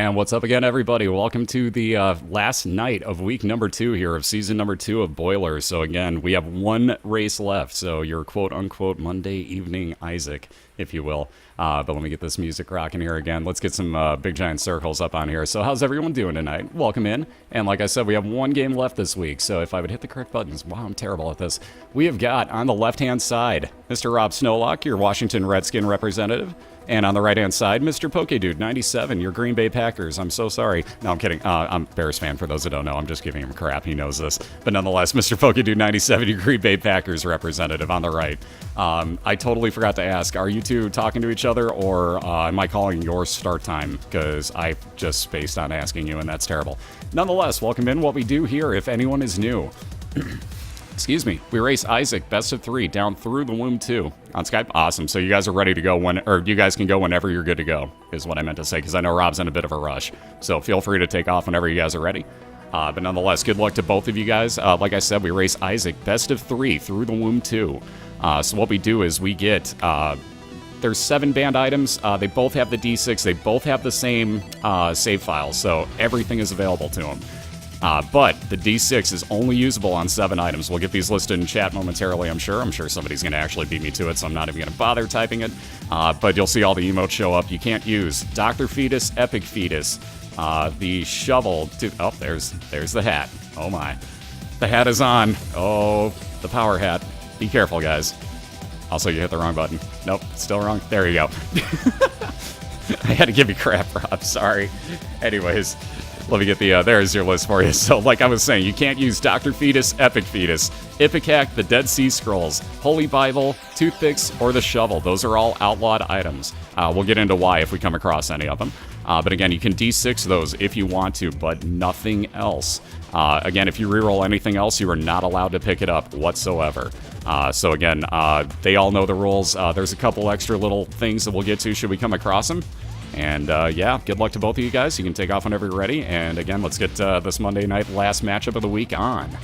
And what's up again, everybody? Welcome to the last night of week number 2 here of season number 2 of BOILeR. So again, we have one race left. So your quote-unquote Monday evening Isaac, if you will. But let me get this music rocking here again. Let's get some big giant circles up on here. So how's everyone doing tonight? Welcome in. And like I said, we have one game left this week. So if I would hit the correct buttons. Wow, I'm terrible at this. We have got on the left-hand side, Mr. RobSnowlock, your Washington Redskin representative. And on the right-hand side, Mr. Pokedude97, your Green Bay Packers. I'm so sorry. No, I'm kidding. I'm a Bears fan, for those that don't know. I'm just giving him crap. He knows this. But nonetheless, Mr. Pokedude97, your Green Bay Packers representative on the right. I totally forgot to ask, are you two talking to each other, or am I calling your start time? Because I just spaced on asking you, and that's terrible. Nonetheless, welcome in. What we do here, if anyone is new... Excuse me. We race Isaac, best of 3, down through the womb 2 on Skype. Awesome. So you guys are ready to go or you guys can go whenever you're good to go, is what I meant to say, because I know Rob's in a bit of a rush. So feel free to take off whenever you guys are ready. But nonetheless, good luck to both of you guys. Like I said, we race Isaac, best of 3, through the womb 2. So what we do is we get... there's 7 banned items. They both have the D6. They both have the same save files, so everything is available to them. But the D6 is only usable on 7 items. We'll get these listed in chat momentarily, I'm sure. I'm sure somebody's going to actually beat me to it, so I'm not even going to bother typing it. But you'll see all the emotes show up. You can't use Dr. Fetus, Epic Fetus, the shovel. Oh, there's the hat. Oh, my. The hat is on. Oh, the power hat. Be careful, guys. Also, you hit the wrong button. Nope, still wrong. There you go. I had to give you crap, Rob. Sorry. Anyways... Let me get the, there's your list for you. So, like I was saying, you can't use Dr. Fetus, Epic Fetus, Ipecac, the Dead Sea Scrolls, Holy Bible, Toothpicks, or the Shovel. Those are all outlawed items. We'll get into why if we come across any of them. But again, you can D6 those if you want to, but nothing else. Again, if you reroll anything else, you are not allowed to pick it up whatsoever. So again, they all know the rules. There's a couple extra little things that we'll get to should we come across them. And, yeah, good luck to both of you guys. You can take off whenever you're ready. And, again, let's get this Monday night last matchup of the week on.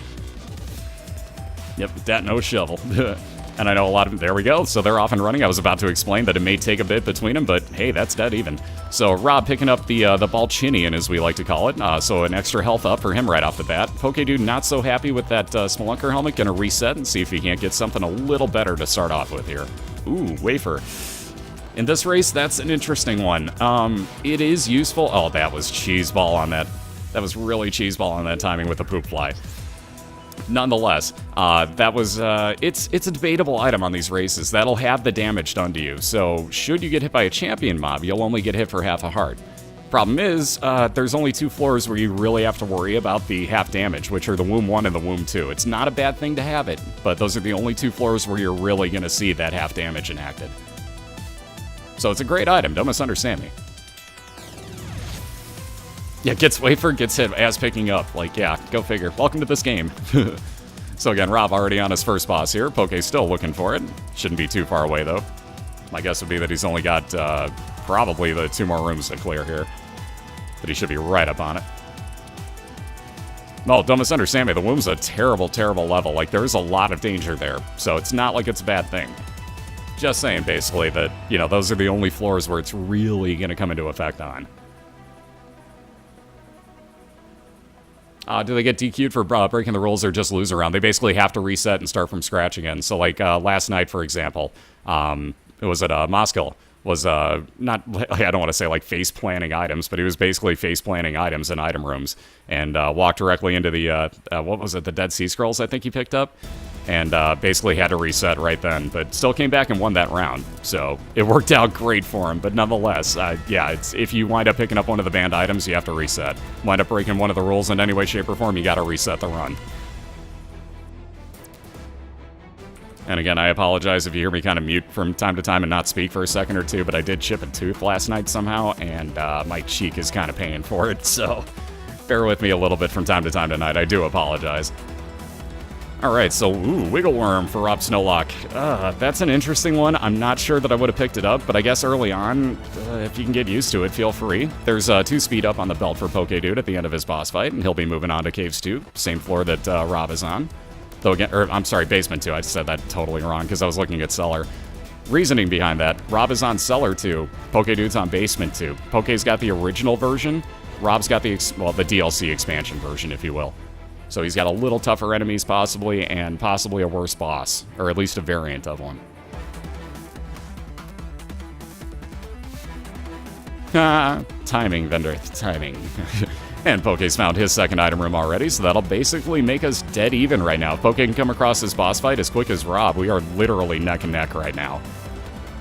Yep, that no shovel. And I know a lot of them. There we go. So they're off and running. I was about to explain that it may take a bit between them, but, hey, that's dead even. So Rob picking up the Balchinian, as we like to call it. So an extra health up for him right off the bat. Pokedude not so happy with that Spelunker helmet. Going to reset and see if he can't get something a little better to start off with here. Ooh, wafer. In this race, that's an interesting one. It is useful. Oh, that was cheeseball on that. That was really cheeseball on that timing with the poop fly. Nonetheless, that was, it's a debatable item on these races. That'll have the damage done to you. So, should you get hit by a champion mob, you'll only get hit for half a heart. Problem is, there's only 2 floors where you really have to worry about the half damage, which are the Womb 1 and the Womb 2. It's not a bad thing to have it, but those are the only 2 floors where you're really going to see that half damage enacted. So it's a great item, don't misunderstand me. Yeah, gets wafer, gets hit as picking up. Like, yeah, go figure. Welcome to this game. So again, Rob already on his first boss here. Poke's still looking for it. Shouldn't be too far away, though. My guess would be that he's only got probably the 2 more rooms to clear here. But he should be right up on it. No, don't misunderstand me. The Womb's a terrible, terrible level. Like, there's a lot of danger there. So it's not like it's a bad thing. Just saying, basically, that, you know, those are the only floors where it's really going to come into effect on. Do they get DQ'd for breaking the rules or just lose a round? They basically have to reset and start from scratch again. So, like, last night, for example, it was at Moscow, was not, I don't want to say, like, face-planting items, but he was basically face-planting items in item rooms and walked directly into the, what was it, the Dead Sea Scrolls, I think he picked up? And basically had to reset right then, but still came back and won that round. So it worked out great for him, but nonetheless, yeah, it's, if you wind up picking up one of the banned items, you have to reset. Wind up breaking one of the rules in any way, shape, or form, you gotta reset the run. And again, I apologize if you hear me kind of mute from time to time and not speak for a second or two, but I did chip a tooth last night somehow, and my cheek is kind of paying for it, so bear with me a little bit from time to time tonight. I do apologize. Alright, so, ooh, Wiggle Worm for RobSnowlock. That's an interesting one. I'm not sure that I would have picked it up, but I guess early on, if you can get used to it, feel free. There's 2 speed up on the belt for Pokedude at the end of his boss fight, and he'll be moving on to Caves 2, same floor that Rob is on. Though again, or I'm sorry, Basement 2. I said that totally wrong because I was looking at Cellar. Reasoning behind that, Rob is on Cellar 2, Pokedude's on Basement 2. Poke's got the original version, Rob's got the DLC expansion version, if you will. So he's got a little tougher enemies possibly, and possibly a worse boss, or at least a variant of one. Timing, vendor, timing. And Poke's found his second item room already, so that'll basically make us dead even right now. If Poke can come across this boss fight as quick as Rob, we are literally neck and neck right now.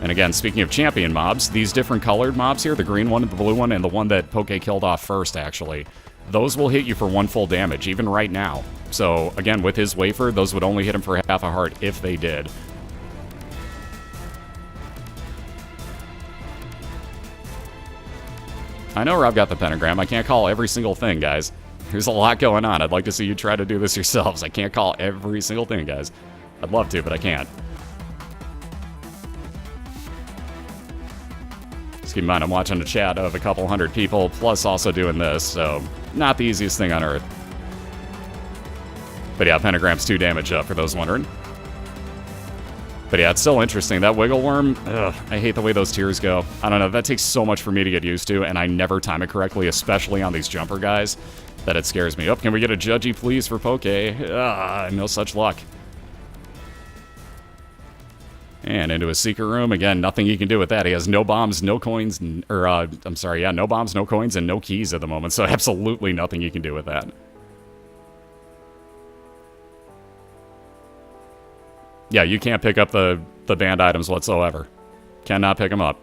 And again, speaking of champion mobs, these different colored mobs here, the green one, the blue one, and the one that Poke killed off first, actually, those will hit you for 1 full damage, even right now. So, again, with his wafer, those would only hit him for half a heart if they did. I know Rob got the pentagram. I can't call every single thing, guys. There's a lot going on. I'd like to see you try to do this yourselves. I can't call every single thing, guys. I'd love to, but I can't. Just keep in mind, I'm watching a chat of a couple hundred people, plus also doing this, so not the easiest thing on earth. But yeah, pentagram's 2 damage up, for those wondering. But yeah, it's still interesting. That Wiggle Worm, ugh, I hate the way those tiers go. I don't know, that takes so much for me to get used to, and I never time it correctly, especially on these jumper guys, that it scares me. Oh, can we get a judgy please for Poke? No such luck. And into a secret room. Again, nothing you can do with that. He has no bombs, no coins, or, I'm sorry, yeah, no bombs, no coins, and no keys at the moment, so absolutely nothing you can do with that. Yeah, you can't pick up the banned items whatsoever. Cannot pick them up.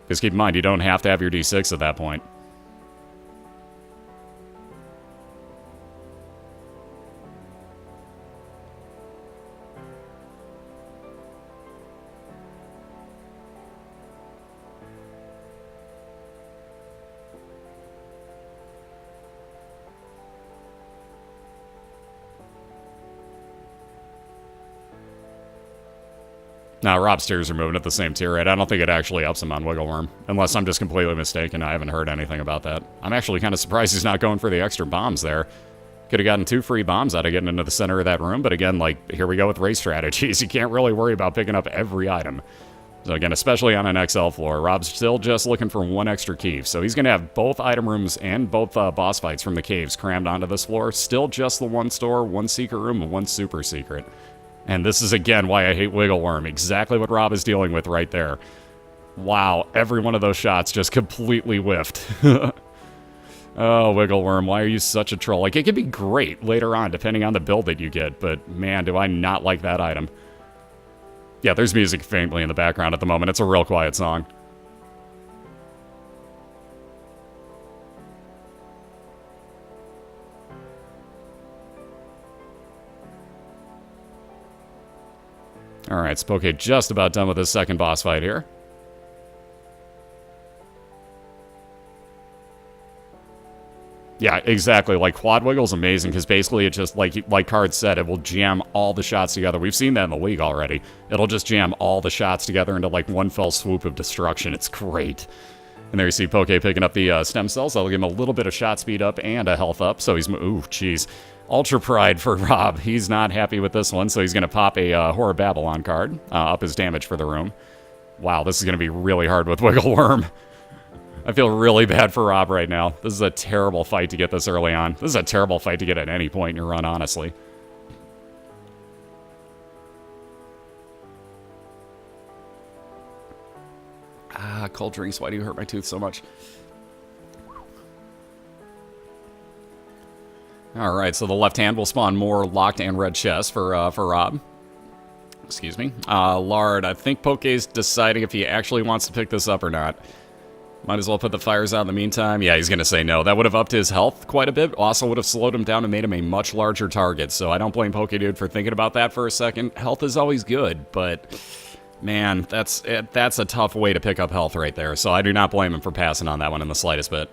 Just keep in mind, you don't have to have your D6 at that point. Now, Rob's tiers are moving at the same tier rate. I don't think it actually ups him on Wiggle Worm. Unless I'm just completely mistaken. I haven't heard anything about that. I'm actually kind of surprised he's not going for the extra bombs there. Could have gotten 2 free bombs out of getting into the center of that room. But again, like, here we go with race strategies. You can't really worry about picking up every item. So again, especially on an XL floor, Rob's still just looking for 1 extra key. So he's going to have both item rooms and both boss fights from the caves crammed onto this floor. Still just the 1 store, 1 secret room, and 1 super secret. And this is, again, why I hate Wiggle Worm. Exactly what Rob is dealing with right there. Wow, every one of those shots just completely whiffed. Oh, Wiggle Worm, why are you such a troll? Like, it could be great later on, depending on the build that you get, but man, do I not like that item. Yeah, there's music faintly in the background at the moment. It's a real quiet song. Alright, Spoke just about done with his second boss fight here. Yeah, exactly. Like, Quad Wiggle's amazing, because basically it just, like Card said, it will jam all the shots together. We've seen that in the league already. It'll just jam all the shots together into, like, 1 fell swoop of destruction. It's great. And there you see Poke picking up the stem cells. That'll give him a little bit of shot speed up and a health up. So he's... Ooh, jeez. Ultra Pride for Rob. He's not happy with this one, so he's going to pop a Horror Babylon card. Up his damage for the room. Wow, this is going to be really hard with Wiggle Worm. I feel really bad for Rob right now. This is a terrible fight to get this early on. This is a terrible fight to get at any point in your run, honestly. Cold drinks. Why do you hurt my tooth so much? Alright, so the left hand will spawn more locked and red chests for Rob. Excuse me. Lard, I think Poke's deciding if he actually wants to pick this up or not. Might as well put the fires out in the meantime. Yeah, he's going to say no. That would have upped his health quite a bit. Also would have slowed him down and made him a much larger target. So I don't blame Pokedude for thinking about that for a second. Health is always good, but... man, that's a tough way to pick up health right there. So I do not blame him for passing on that one in the slightest bit.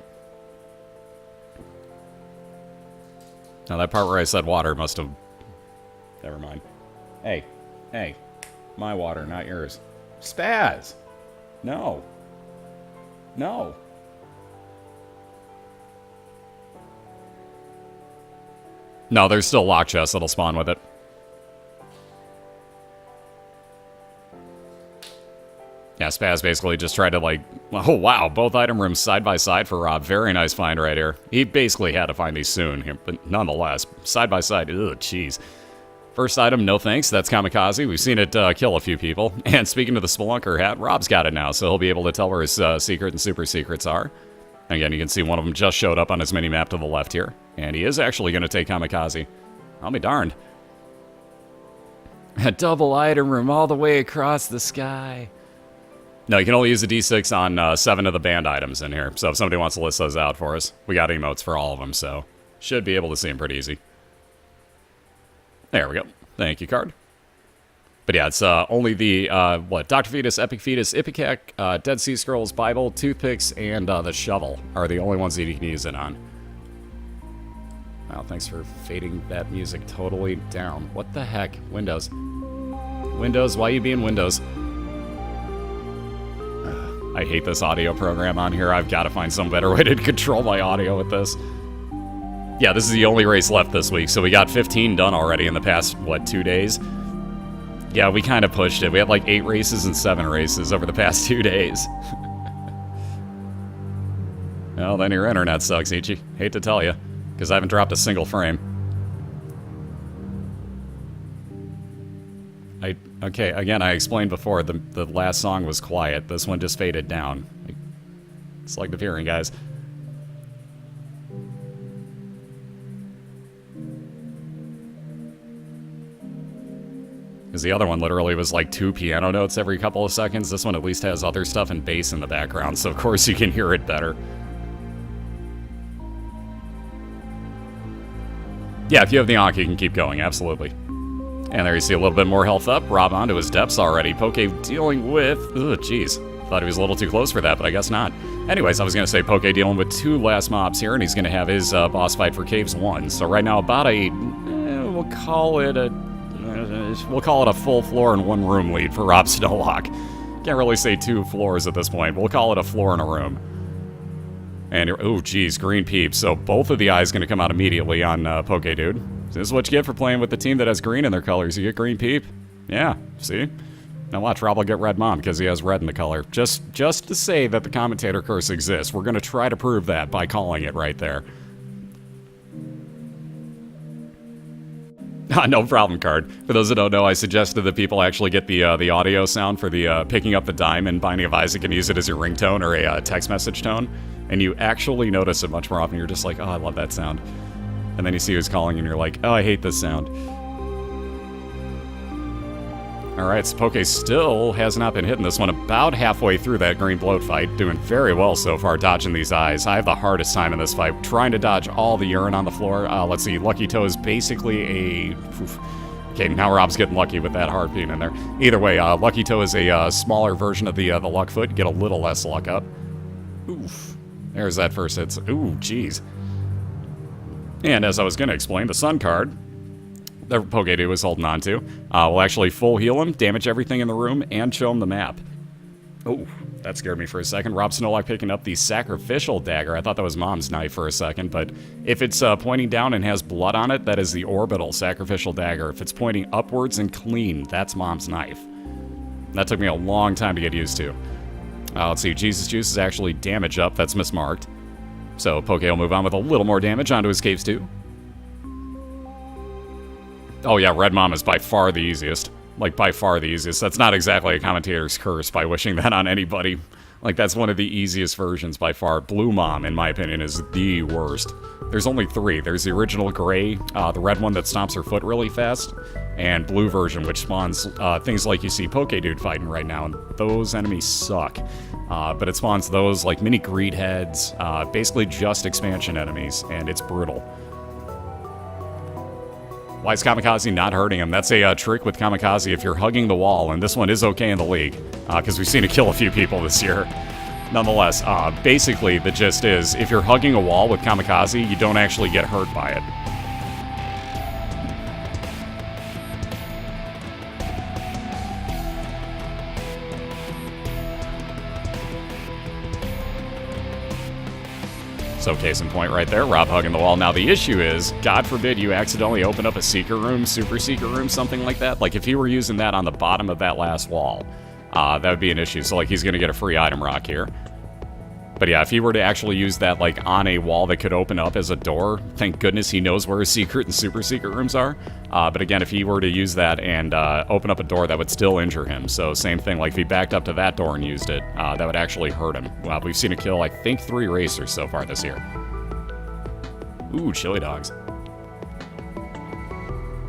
Now, that part where I said water must have... never mind. Hey. Hey. My water, not yours. Spaz! No. No. No, there's still lock chests that'll spawn with it. Yeah, Spaz basically just tried to, like, oh, wow, both item rooms side by side for Rob. Very nice find right here. He basically had to find these soon, but nonetheless, side by side, ugh, jeez. First item, no thanks, that's Kamikaze. We've seen it kill a few people. And speaking of the Spelunker hat, Rob's got it now, so he'll be able to tell where his secret and super secrets are. Again, you can see one of them just showed up on his mini-map to the left here. And he is actually going to take Kamikaze. I'll be darned. A double item room all the way across the sky. No, you can only use the D6 on 7 of the banned items in here. So if somebody wants to list those out for us, we got emotes for all of them, so should be able to see them pretty easy. There we go. Thank you, card. But yeah, it's only the, Dr. Fetus, Epic Fetus, Ipecac, Dead Sea Scrolls, Bible, Toothpicks, and the Shovel are the only ones that you can use it on. Wow, thanks for fading that music totally down. What the heck? Windows. Windows, why you being Windows? I hate this audio program on here. I've got to find some better way to control my audio with this. Yeah, this is the only race left this week, so we got 15 done already in the past, 2 days? Yeah, we kind of pushed it. We had like 8 races and 7 races over the past 2 days. Well, then your internet sucks, Ichi. Hate to tell you, because I haven't dropped a single frame. Okay, again, I explained before, the last song was quiet. This one just faded down. It's like the hearing, guys. Because the other one literally was like 2 piano notes every couple of seconds. This one at least has other stuff and bass in the background, so of course you can hear it better. Yeah, if you have the Ankh, you can keep going, absolutely. And there you see a little bit more health up. Rob onto his depths already. Poke dealing with... Ugh, jeez. Thought he was a little too close for that, but I guess not. Anyways, I was going to say Poke dealing with 2 last mobs here, and he's going to have his boss fight for Caves 1. So right now about a... we'll call it a full floor and 1 room lead for RobSnowlock. Can't really say 2 floors at this point. We'll call it a floor and a room. And, oh, geez, green peeps. So both of the eyes going to come out immediately on Pokedude. This is what you get for playing with the team that has green in their colors. You get green peep. Yeah, see? Now watch, Rob will get red mom because he has red in the color. Just to say that the commentator curse exists. We're going to try to prove that by calling it right there. No problem, card. For those that don't know, I suggested that people actually get the audio sound for the picking up the dime and Binding of Isaac and use it as your ringtone or a text message tone. And you actually notice it much more often. You're just like, oh, I love that sound. And then you see who's calling and you're like, oh, I hate this sound. Alright, so Poke still has not been hitting this one about halfway through that green bloat fight. Doing very well so far, dodging these eyes. I have the hardest time in this fight, trying to dodge all the urine on the floor. Let's see, Lucky Toe is basically a... Oof. Okay, now Rob's getting lucky with that heart being in there. Either way, Lucky Toe is a smaller version of the luck foot. Get a little less luck up. Oof. There's that first hit. Ooh, jeez. And as I was going to explain, the Sun card that Pokedude was holding on to will actually full heal him, damage everything in the room, and show him the map. Oh, that scared me for a second. RobSnowlock picking up the Sacrificial Dagger. I thought that was Mom's knife for a second, but if it's pointing down and has blood on it, that is the Orbital Sacrificial Dagger. If it's pointing upwards and clean, that's Mom's knife. That took me a long time to get used to. Let's see, Jesus Juice is actually damage up. That's mismarked. So Poke will move on with a little more damage onto his Caves 2. Oh yeah, Red Mom is by far the easiest. Like, by far the easiest. That's not exactly a commentator's curse by wishing that on anybody. Like, that's one of the easiest versions by far. Blue Mom, in my opinion, is the worst. There's only 3. There's the original gray, the red one that stomps her foot really fast, and blue version, which spawns things like you see Pokedude fighting right now, and those enemies suck. But it spawns those, like, mini greed heads, basically just expansion enemies, and it's brutal. Why is Kamikaze not hurting him? That's a trick with Kamikaze if you're hugging the wall, and this one is okay in the league, because we've seen it kill a few people this year. Nonetheless, basically the gist is, if you're hugging a wall with Kamikaze, you don't actually get hurt by it. So case in point right there, Rob hugging the wall. Now the issue is, God forbid you accidentally open up a secret room, super secret room, something like that. Like if he were using that on the bottom of that last wall, that would be an issue. So, like, he's going to get a free item rock here. But yeah, if he were to actually use that, like, on a wall that could open up as a door, thank goodness he knows where his secret and super secret rooms are. But again, if he were to use that and open up a door, that would still injure him. So same thing, like if he backed up to that door and used it, that would actually hurt him. Well, we've seen it kill, I think, 3 racers so far this year. Ooh, chili dogs.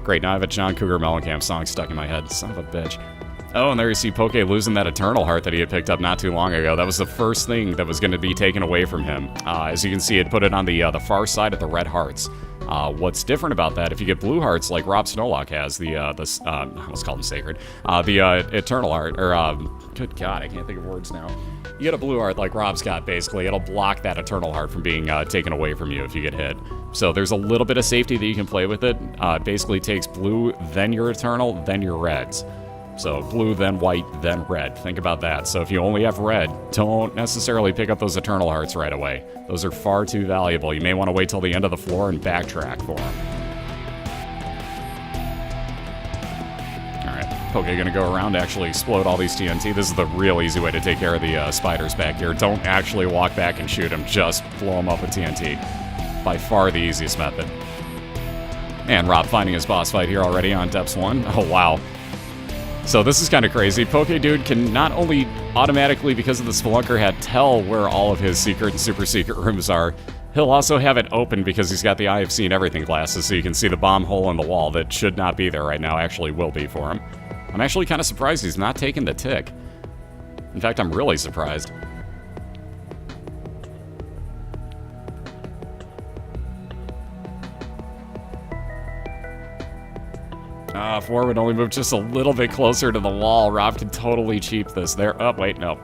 Great, now I have a John Cougar Mellencamp song stuck in my head. Son of a bitch. Oh, and there you see Poke losing that Eternal Heart that he had picked up not too long ago. That was the first thing that was going to be taken away from him. As you can see, it put it on the far side of the red hearts. What's different about that, if you get blue hearts like RobSnowlock has, let's call them sacred, the Eternal Heart, or, good God, I can't think of words now. You get a blue heart like Rob's got, basically, it'll block that Eternal Heart from being taken away from you if you get hit. So there's a little bit of safety that you can play with it. It basically takes blue, then your Eternal, then your reds. So blue, then white, then red. Think about that. So if you only have red, don't necessarily pick up those Eternal Hearts right away. Those are far too valuable. You may want to wait till the end of the floor and backtrack for them. Alright, Poke gonna go around to actually explode all these TNT. This is the real easy way to take care of the spiders back here. Don't actually walk back and shoot them. Just blow them up with TNT. By far the easiest method. And Rob finding his boss fight here already on Depths 1. Oh, wow. So this is kind of crazy. Pokedude can not only automatically, because of the Spelunker hat, tell where all of his secret and super secret rooms are, he'll also have it open because he's got the Eye of Seeing Everything glasses, so you can see the bomb hole in the wall that should not be there right now actually will be for him. I'm actually kind of surprised he's not taking the tick. In fact, I'm really surprised. If War would only move just a little bit closer to the wall, Rob could totally cheap this there. Oh, wait, no.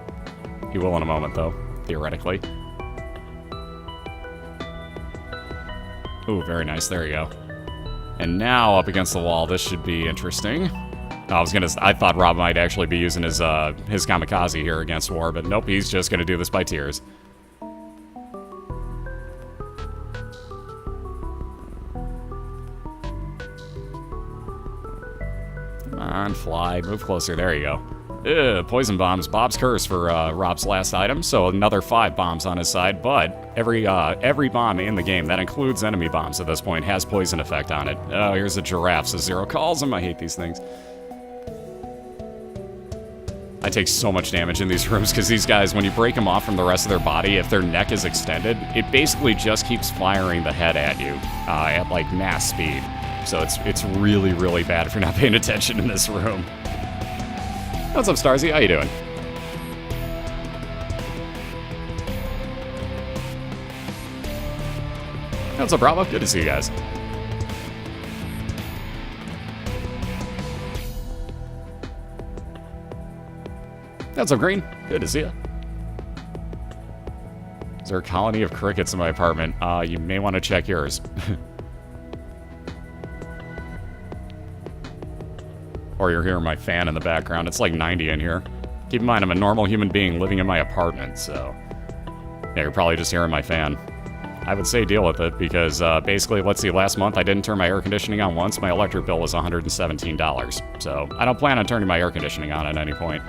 He will in a moment, though, theoretically. Ooh, very nice. There you go. And now, up against the wall, this should be interesting. I thought Rob might actually be using his Kamikaze here against War, but nope, he's just gonna do this by tears. Come on, fly. Move closer. There you go. Poison bombs. Bob's curse for Rob's last item. So another 5 bombs on his side. But every bomb in the game, that includes enemy bombs at this point, has poison effect on it. Oh, here's a giraffe. So Zero calls him. I hate these things. I take so much damage in these rooms because these guys, when you break them off from the rest of their body, if their neck is extended, it basically just keeps firing the head at you at like mass speed. So it's really, really bad if you're not paying attention in this room. What's up, Starzy? How you doing? What's up, Bravo? Good to see you guys. What's up, Green? Good to see you. Is there a colony of crickets in my apartment? You may want to check yours. Or you're hearing my fan in the background. It's like 90 in here. Keep in mind, I'm a normal human being living in my apartment, so... yeah, you're probably just hearing my fan. I would say deal with it, because basically, let's see, last month I didn't turn my air conditioning on once. My electric bill was $117. So, I don't plan on turning my air conditioning on at any point.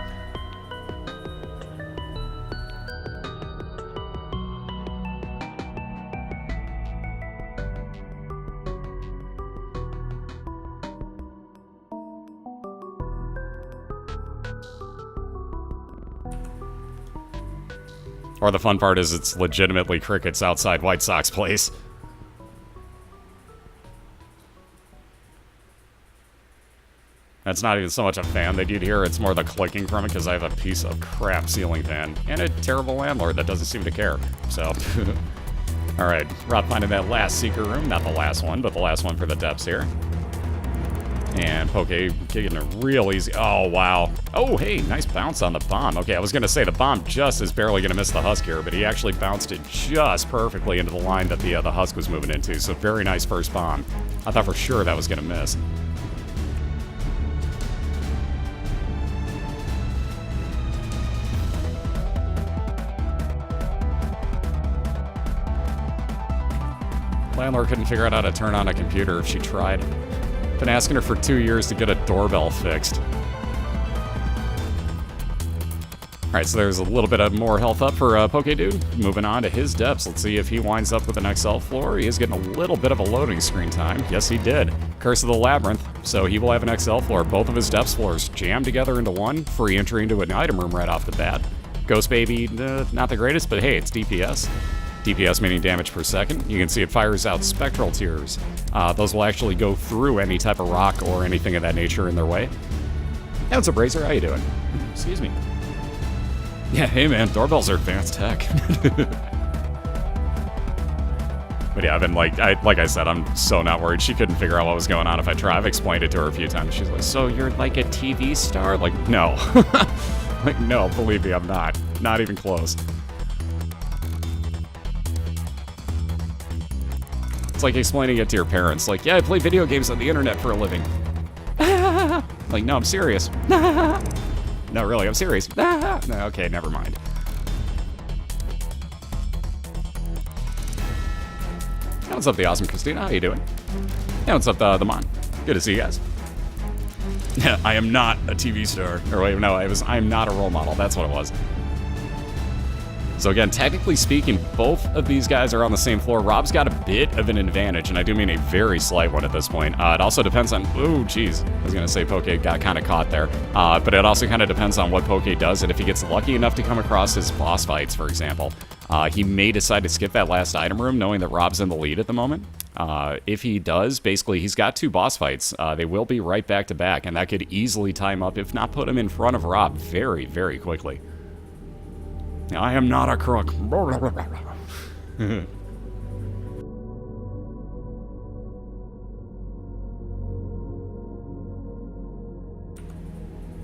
Or the fun part is it's legitimately crickets outside White Sox Place. That's not even so much a fan that you'd hear, it's more the clicking from it because I have a piece of crap ceiling fan. And a terrible landlord that doesn't seem to care, so... Alright, Rob finding that last secret room, not the last one, but the last one for the depths here. And Poke getting it real easy. Oh, wow. Oh, hey, nice bounce on the bomb. Okay, I was going to say the bomb just is barely going to miss the husk here, but he actually bounced it just perfectly into the line that the husk was moving into. So very nice first bomb. I thought for sure that was going to miss. Landlord couldn't figure out how to turn on a computer if she tried. Been asking her for 2 years to get a doorbell fixed. Alright, so there's a little bit of more health up for Pokedude. Moving on to his depths. Let's see if he winds up with an XL floor. He is getting a little bit of a loading screen time. Yes, he did. Curse of the Labyrinth. So he will have an XL floor. Both of his depths floors jammed together into one. Free entry into an item room right off the bat. Ghost Baby, not the greatest, but hey, it's DPS. DPS meaning damage per second. You can see it fires out spectral tears. Those will actually go through any type of rock or anything of that nature in their way. Hey, what's up, Bracer? How you doing? Excuse me. Yeah, hey man, doorbells are advanced tech. But yeah, I've been like I said, I'm so not worried. She couldn't figure out what was going on if I try. I've explained it to her a few times. She's like, so you're like a TV star? Like, no. Like, no, believe me, I'm not. Not even close. It's like explaining it to your parents. Like, yeah, I play video games on the internet for a living. Like, no, I'm serious. No, really, I'm serious. No, okay, never mind. Hey, what's up, the awesome Christina? How you doing? Hey, what's up, the Mon? Good to see you guys. Yeah, I am not a TV star. Or wait, no, I'm not a role model. That's what it was. So again, technically speaking, both of these guys are on the same floor. Rob's got a bit of an advantage, and I do mean a very slight one at this point. It also depends on... Ooh, geez. I was going to say Poke got kind of caught there. But it also kind of depends on what Poke does, and if he gets lucky enough to come across his boss fights, for example. He may decide to skip that last item room, knowing that Rob's in the lead at the moment. If he does, basically, he's got 2 boss fights. They will be right back to back, and that could easily tie him up, if not put him in front of Rob very, very quickly. I am not a crook.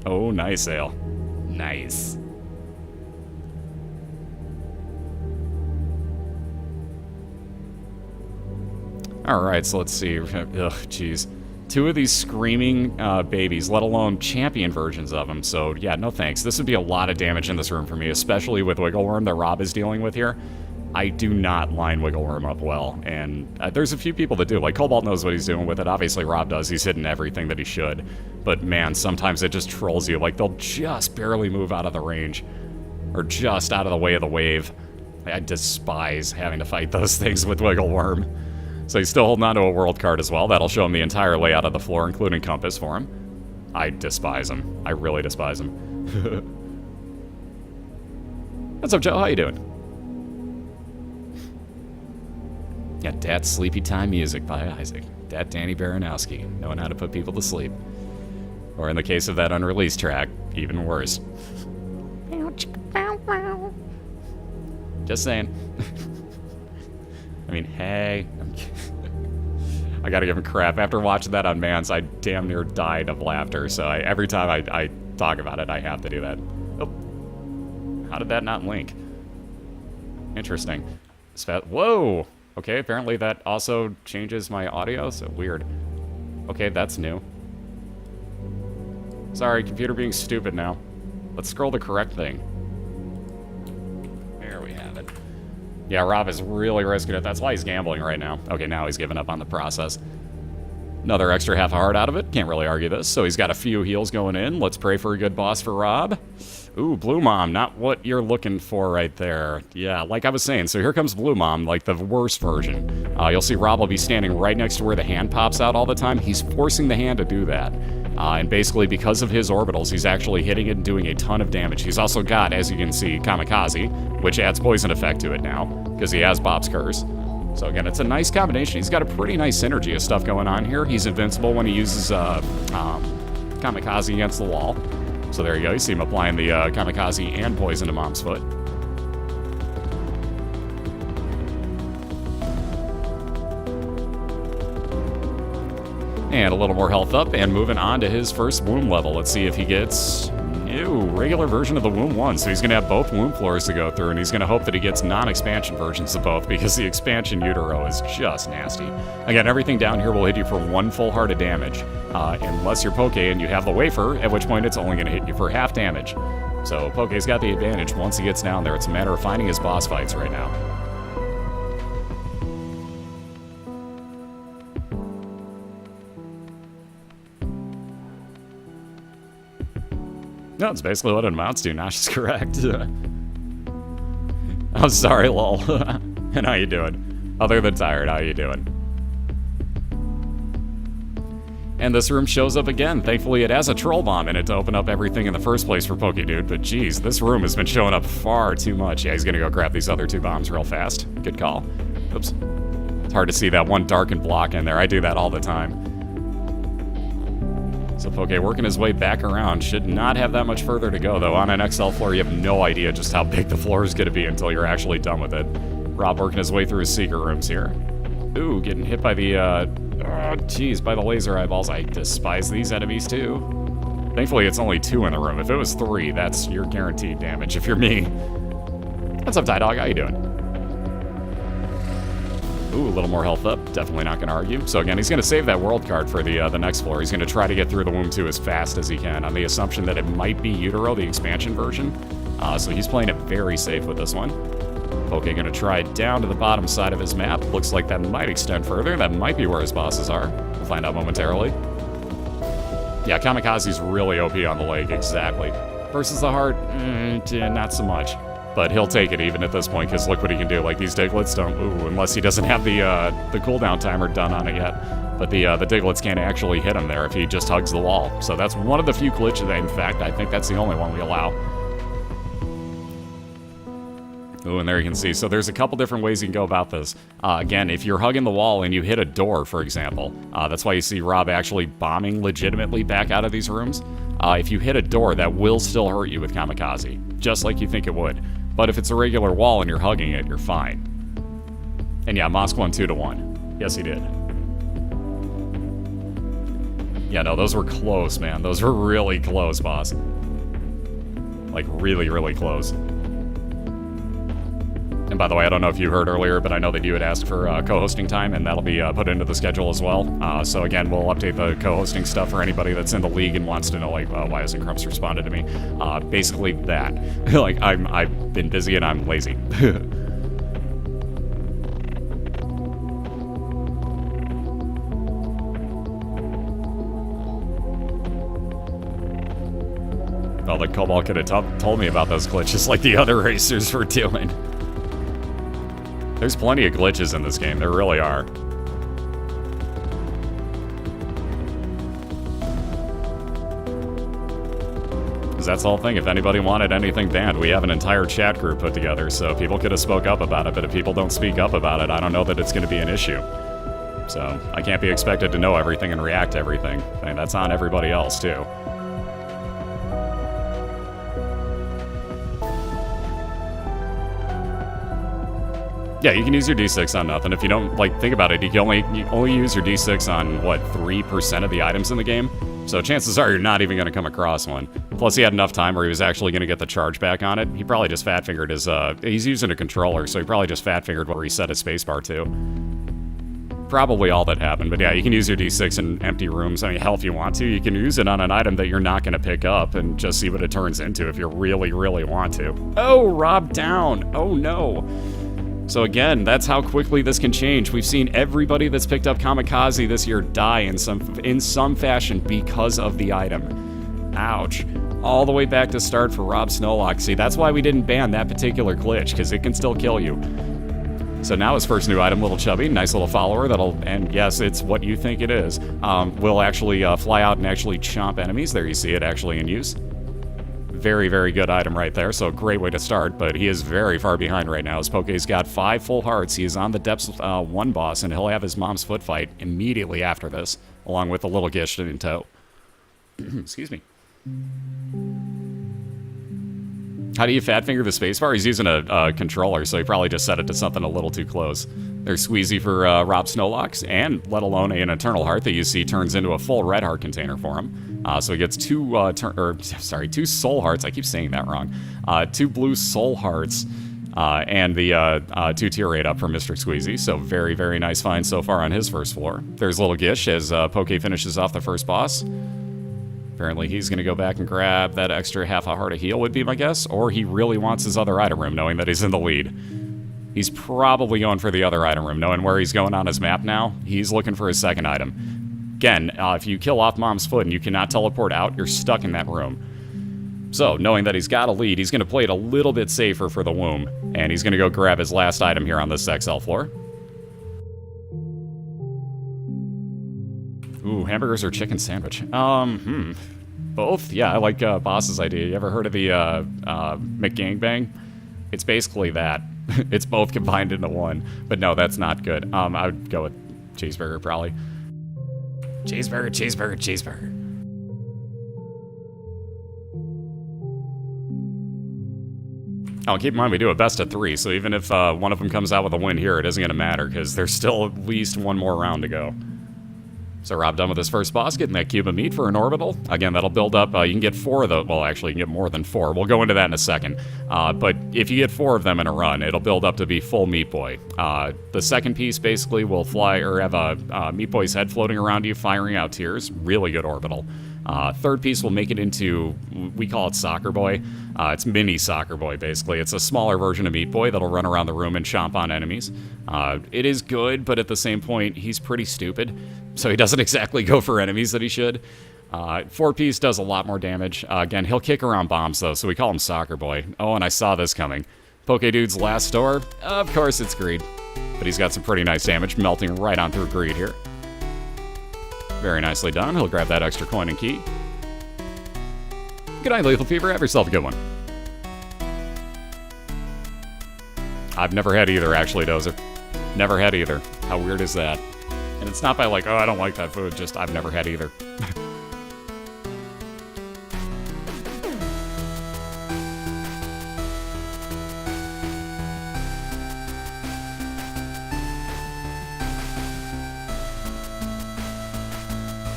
Oh, nice, Ale. Nice. Alright, so let's see. Ugh, jeez. 2 of these screaming babies, let alone champion versions of them. So, yeah, no thanks. This would be a lot of damage in this room for me, especially with Wiggle Worm that Rob is dealing with here. I do not line Wiggle Worm up well, and there's a few people that do. Like, Cobalt knows what he's doing with it. Obviously, Rob does. He's hitting everything that he should. But, man, sometimes it just trolls you. Like, they'll just barely move out of the range, or just out of the way of the wave. I despise having to fight those things with Wiggle Worm. So he's still holding on to a world card as well. That'll show him the entire layout of the floor, including compass for him. I despise him. I really despise him. What's up, Joe? How you doing? Yeah, Dad's Sleepy Time Music by Isaac. Dad Danny Baranowski, knowing how to put people to sleep. Or in the case of that unreleased track, even worse. Just saying. I mean, hey. I gotta give him crap. After watching that on Mans, I damn near died of laughter. So every time I talk about it, I have to do that. Oh. How did that not link? Interesting. Whoa! Okay, apparently that also changes my audio, so weird. Okay, that's new. Sorry, computer being stupid now. Let's scroll the correct thing. There we have it. Yeah, Rob is really risking it. That's why he's gambling right now. Okay, now he's giving up on the process. Another extra half a heart out of it. Can't really argue this. So he's got a few heals going in. Let's pray for a good boss for Rob. Ooh, Blue Mom. Not what you're looking for right there. Yeah, like I was saying. So here comes Blue Mom, like the worst version. You'll see Rob will be standing right next to where the hand pops out all the time. He's forcing the hand to do that. And basically, because of his orbitals, he's actually hitting it and doing a ton of damage. He's also got, as you can see, Kamikaze, which adds poison effect to it now, because he has Bob's Curse. So again, it's a nice combination. He's got a pretty nice synergy of stuff going on here. He's invincible when he uses Kamikaze against the wall. So there you go. You see him applying the Kamikaze and poison to Mom's foot. And a little more health up, and moving on to his first womb level. Let's see if he gets regular version of the womb 1. So he's going to have both womb floors to go through, and he's going to hope that he gets non-expansion versions of both, because the expansion utero is just nasty. Again, everything down here will hit you for 1 full heart of damage, unless you're Poke and you have the wafer, at which point it's only going to hit you for half damage. So Poke's got the advantage once he gets down there. It's a matter of finding his boss fights right now. No, it's basically what it amounts to. Nash is correct. I'm sorry, lol. And how you doing? Other than tired, how you doing? And this room shows up again. Thankfully, it has a troll bomb in it to open up everything in the first place for Pokedude. But geez, this room has been showing up far too much. Yeah, he's gonna go grab these other 2 bombs real fast. Good call. Oops. It's hard to see that one darkened block in there. I do that all the time. So Poke working his way back around. Should not have that much further to go, though. On an XL floor, you have no idea just how big the floor is going to be until you're actually done with it. Rob working his way through his secret rooms here. Ooh, getting hit by the, by the laser eyeballs. I despise these enemies, too. Thankfully, it's only 2 in the room. If it was 3, that's your guaranteed damage, if you're me. What's up, Tie Dog? How you doing? Ooh, a little more health up. Definitely not going to argue. So again, he's going to save that world card for the next floor. He's going to try to get through the Womb 2 as fast as he can on the assumption that it might be Utero, the expansion version. So he's playing it very safe with this one. Poke going to try down to the bottom side of his map. Looks like that might extend further. That might be where his bosses are. We'll find out momentarily. Yeah, Kamikaze's really OP on the lake, exactly. Versus the heart, not so much. But he'll take it even at this point, because look what he can do. Like, these Digletts don't... Ooh, unless he doesn't have the cooldown timer done on it yet. But the Digletts can't actually hit him there if he just hugs the wall. So that's one of the few glitches. In fact, I think that's the only one we allow. Ooh, and there you can see. So there's a couple different ways you can go about this. Again, if you're hugging the wall and you hit a door, for example, that's why you see Rob actually bombing legitimately back out of these rooms. If you hit a door, that will still hurt you with Kamikaze, just like you think it would. But if it's a regular wall and you're hugging it, you're fine. And yeah, Mosk won 2-1. Yes, he did. Yeah, no, those were close, man. Those were really close, boss. Like, really, really close. And by the way, I don't know if you heard earlier, but I know that you had asked for co-hosting time, and that'll be put into the schedule as well. So again, we'll update the co-hosting stuff for anybody that's in the league and wants to know, like, why hasn't Crumps responded to me? Basically that. Like, I've been busy and I'm lazy. Well, the Cobalt could have told me about those glitches like the other racers were doing. There's plenty of glitches in this game, there really are. Because that's the whole thing, if anybody wanted anything banned, we have an entire chat group put together, so people could have spoke up about it, but if people don't speak up about it, I don't know that it's going to be an issue. So, I can't be expected to know everything and react to everything. I mean, that's on everybody else, too. Yeah, you can use your D6 on nothing. If you don't, like, think about it, you only use your D6 on, what, 3% of the items in the game? So chances are you're not even going to come across one. Plus, he had enough time where he was actually going to get the charge back on it. He probably just fat-fingered his, he's using a controller, so he probably just fat-fingered where he set his spacebar to. Probably all that happened, but yeah, you can use your D6 in empty rooms. I mean, hell, if you want to, you can use it on an item that you're not going to pick up and just see what it turns into if you really, really want to. Oh, Rob down! Oh, no! So again, that's how quickly this can change. We've seen everybody that's picked up Kamikaze this year die in some fashion because of the item. Ouch. All the way back to start for RobSnowlock. See, that's why we didn't ban that particular glitch, because it can still kill you. So now his first new item, Little Chubby, nice little follower that'll, and yes, it's what you think it is, will actually fly out and actually chomp enemies. There you see it actually in use. Very, very good item right there, so great way to start, but he is very far behind right now. His Poke's got 5 full hearts. He is on the Depths 1 boss, and he'll have his mom's foot fight immediately after this, along with the little Gish in tow. Excuse me. How do you fat finger the spacebar? He's using a controller, so he probably just set it to something a little too close. There's Squeezy for RobSnowlocks, and let alone an Eternal Heart that you see turns into a full Red Heart container for him. So he gets 2 Soul Hearts. I keep saying that wrong. 2 blue Soul Hearts, and the 2 Tier 8 up for Mr. Squeezy. So very, very nice find so far on his first floor. There's Little Gish as Poke finishes off the first boss. Apparently he's going to go back and grab that extra half a heart of heal would be my guess, or he really wants his other item room knowing that he's in the lead. He's probably going for the other item room, knowing where he's going on his map now. He's looking for his second item. Again, if you kill off Mom's foot and you cannot teleport out, you're stuck in that room. So, knowing that he's got a lead, he's going to play it a little bit safer for the womb, and he's going to go grab his last item here on this XL floor. Ooh, hamburgers or chicken sandwich? Both? Yeah, I like Boss's idea. You ever heard of the McGangbang? It's basically that. It's both combined into one. But no, that's not good. I would go with cheeseburger, probably. Cheeseburger, cheeseburger, cheeseburger. Oh, keep in mind, we do a best of 3, so even if one of them comes out with a win here, it isn't going to matter, because there's still at least one more round to go. So Rob done with his first boss, getting that cube of meat for an orbital. Again, that'll build up. You can get 4 of those. Well, actually, you can get more than 4. We'll go into that in a second. But if you get 4 of them in a run, it'll build up to be full Meat Boy. The second piece basically will fly, or have a Meat Boy's head floating around you, firing out tears. Really good orbital. Third piece will make it into, we call it Soccer Boy. It's mini Soccer Boy, basically. It's a smaller version of Meat Boy that'll run around the room and chomp on enemies. It is good, but at the same point, he's pretty stupid. So he doesn't exactly go for enemies that he should. 4 piece does a lot more damage. Again, he'll kick around bombs, though, so we call him Soccer Boy. Oh, and I saw this coming. Pokedude's last store? Of course it's Greed. But he's got some pretty nice damage, melting right on through Greed here. Very nicely done. He'll grab that extra coin and key. Good night, Lethal Fever. Have yourself a good one. I've never had either, actually, Dozer. Never had either. How weird is that? And it's not by like, oh, I don't like that food, just I've never had either.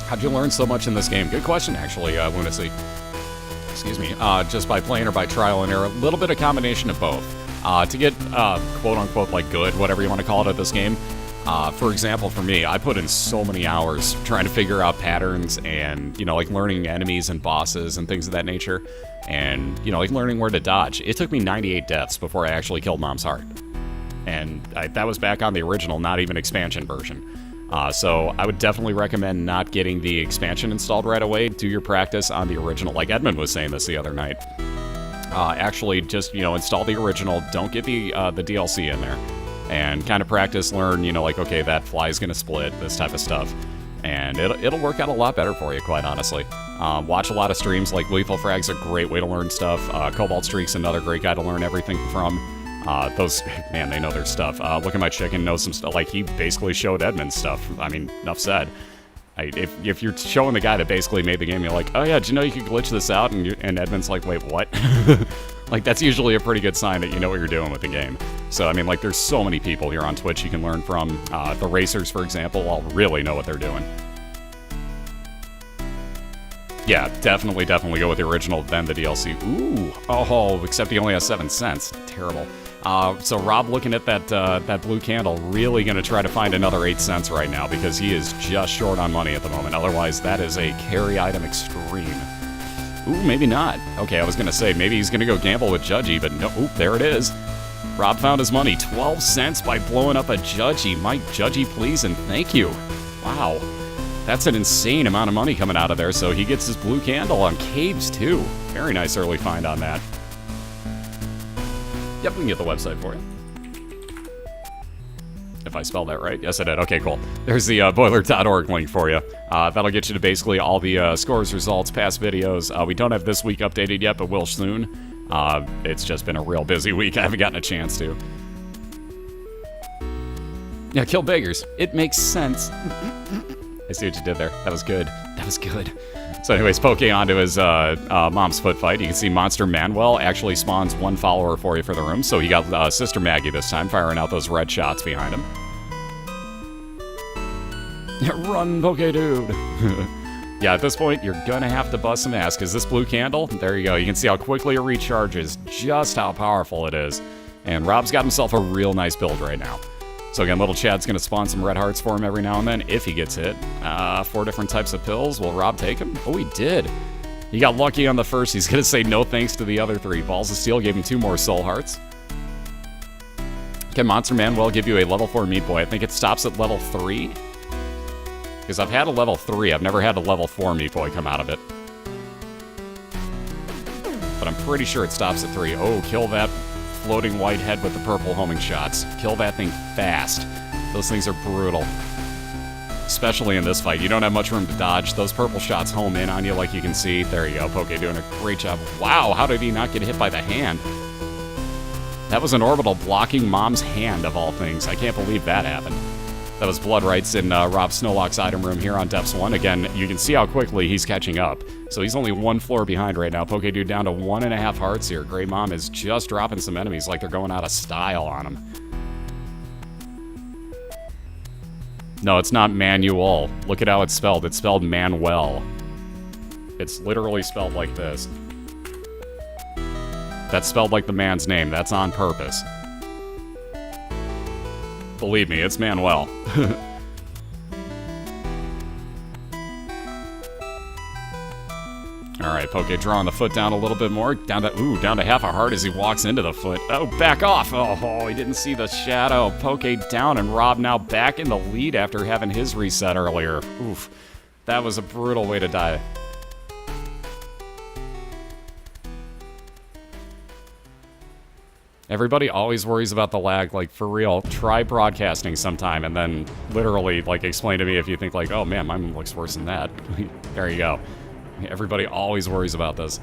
How'd you learn so much in this game? Good question, actually, Lunacy. Excuse me. Just by playing or by trial and error. A little bit of combination of both. To get, quote-unquote, like, good, whatever you want to call it at this game. For example, for me, I put in so many hours trying to figure out patterns and, you know, like, learning enemies and bosses and things of that nature. And, you know, like, learning where to dodge. It took me 98 deaths before I actually killed Mom's Heart. And that was back on the original, not even expansion version. So I would definitely recommend not getting the expansion installed right away. Do your practice on the original. Like Edmund was saying this the other night. Actually, just, you know, install the original. Don't get the DLC in there. And kind of practice, learn, you know, like, okay, that fly is going to split, this type of stuff. And it'll work out a lot better for you, quite honestly. Watch a lot of streams, like Lethal Frag's a great way to learn stuff. Cobalt Streak's another great guy to learn everything from. Those, man, they know their stuff. Look at My Chicken, knows some stuff. Like, he basically showed Edmund stuff. I mean, enough said. If you're showing the guy that basically made the game, you're like, oh yeah, did you know you could glitch this out? And Edmund's like, wait, what? Like, that's usually a pretty good sign that you know what you're doing with the game. So, I mean, like, there's so many people here on Twitch you can learn from. The racers, for example, all really know what they're doing. Yeah, definitely go with the original, then the DLC. Ooh, oh, except he only has 7 cents. Terrible. So Rob, looking at that blue candle, really going to try to find another 8 cents right now because he is just short on money at the moment. Otherwise, that is a carry item extreme. Ooh, maybe not. Okay, I was going to say, maybe he's going to go gamble with Judgy, but no. Ooh, there it is. Rob found his money. 12 cents by blowing up a Judgy. Mike, Judgy, please, and thank you. Wow. That's an insane amount of money coming out of there, so he gets his blue candle on Caves, too. Very nice early find on that. Yep, we can get the website for you. If I spelled that right. Yes, I did. Okay, cool. There's the BOILeR.org link for you. That'll get you to basically all the scores, results, past videos. We don't have this week updated yet, but will soon. It's just been a real busy week. I haven't gotten a chance to. Yeah, kill beggars. It makes sense. I see what you did there. That was good. That was good. So anyways, poking onto his mom's foot fight, you can see Monster Manuel actually spawns 1 follower for you for the room. So he got Sister Maggie this time, firing out those red shots behind him. Run, Pokedude! Yeah, at this point, you're gonna have to bust some ass, because this blue candle, there you go. You can see how quickly it recharges, just how powerful it is. And Rob's got himself a real nice build right now. So again, little Chad's going to spawn some red hearts for him every now and then, if he gets hit. 4 different types of pills. Will Rob take him? Oh, he did. He got lucky on the first. He's going to say no thanks to the other 3. Balls of Steel gave him 2 more soul hearts. Can Monster Manuel give you a level 4 Meat Boy? I think it stops at level 3. Because I've had a level 3. I've never had a level 4 Meat Boy come out of it. but I'm pretty sure it stops at 3. Oh, kill that floating white head with the purple homing shots. Kill that thing fast. Those things are brutal. Especially in this fight. You don't have much room to dodge. Those purple shots home in on you like you can see. There you go. Poke doing a great job. Wow, how did he not get hit by the hand? That was an orbital blocking Mom's hand, of all things. I can't believe that happened. That was Blood Rights in RobSnowlock's item room here on Depths 1. Again, you can see how quickly he's catching up. So he's only 1 floor behind right now. Pokedude down to 1.5 hearts here. Great Mom is just dropping some enemies like they're going out of style on him. No, it's not Manuel. Look at how it's spelled. It's spelled Manuel. It's literally spelled like this. That's spelled like the man's name. That's on purpose. Believe me, it's Manuel. Alright, Poke drawing the foot down a little bit more. Down to half a heart as he walks into the foot. Oh, back off! Oh, he didn't see the shadow. Poke down, and Rob now back in the lead after having his reset earlier. Oof. That was a brutal way to die. Everybody always worries about the lag, like, for real. Try broadcasting sometime and then literally, like, explain to me if you think, like, oh man, mine looks worse than that. There you go. Everybody always worries about this.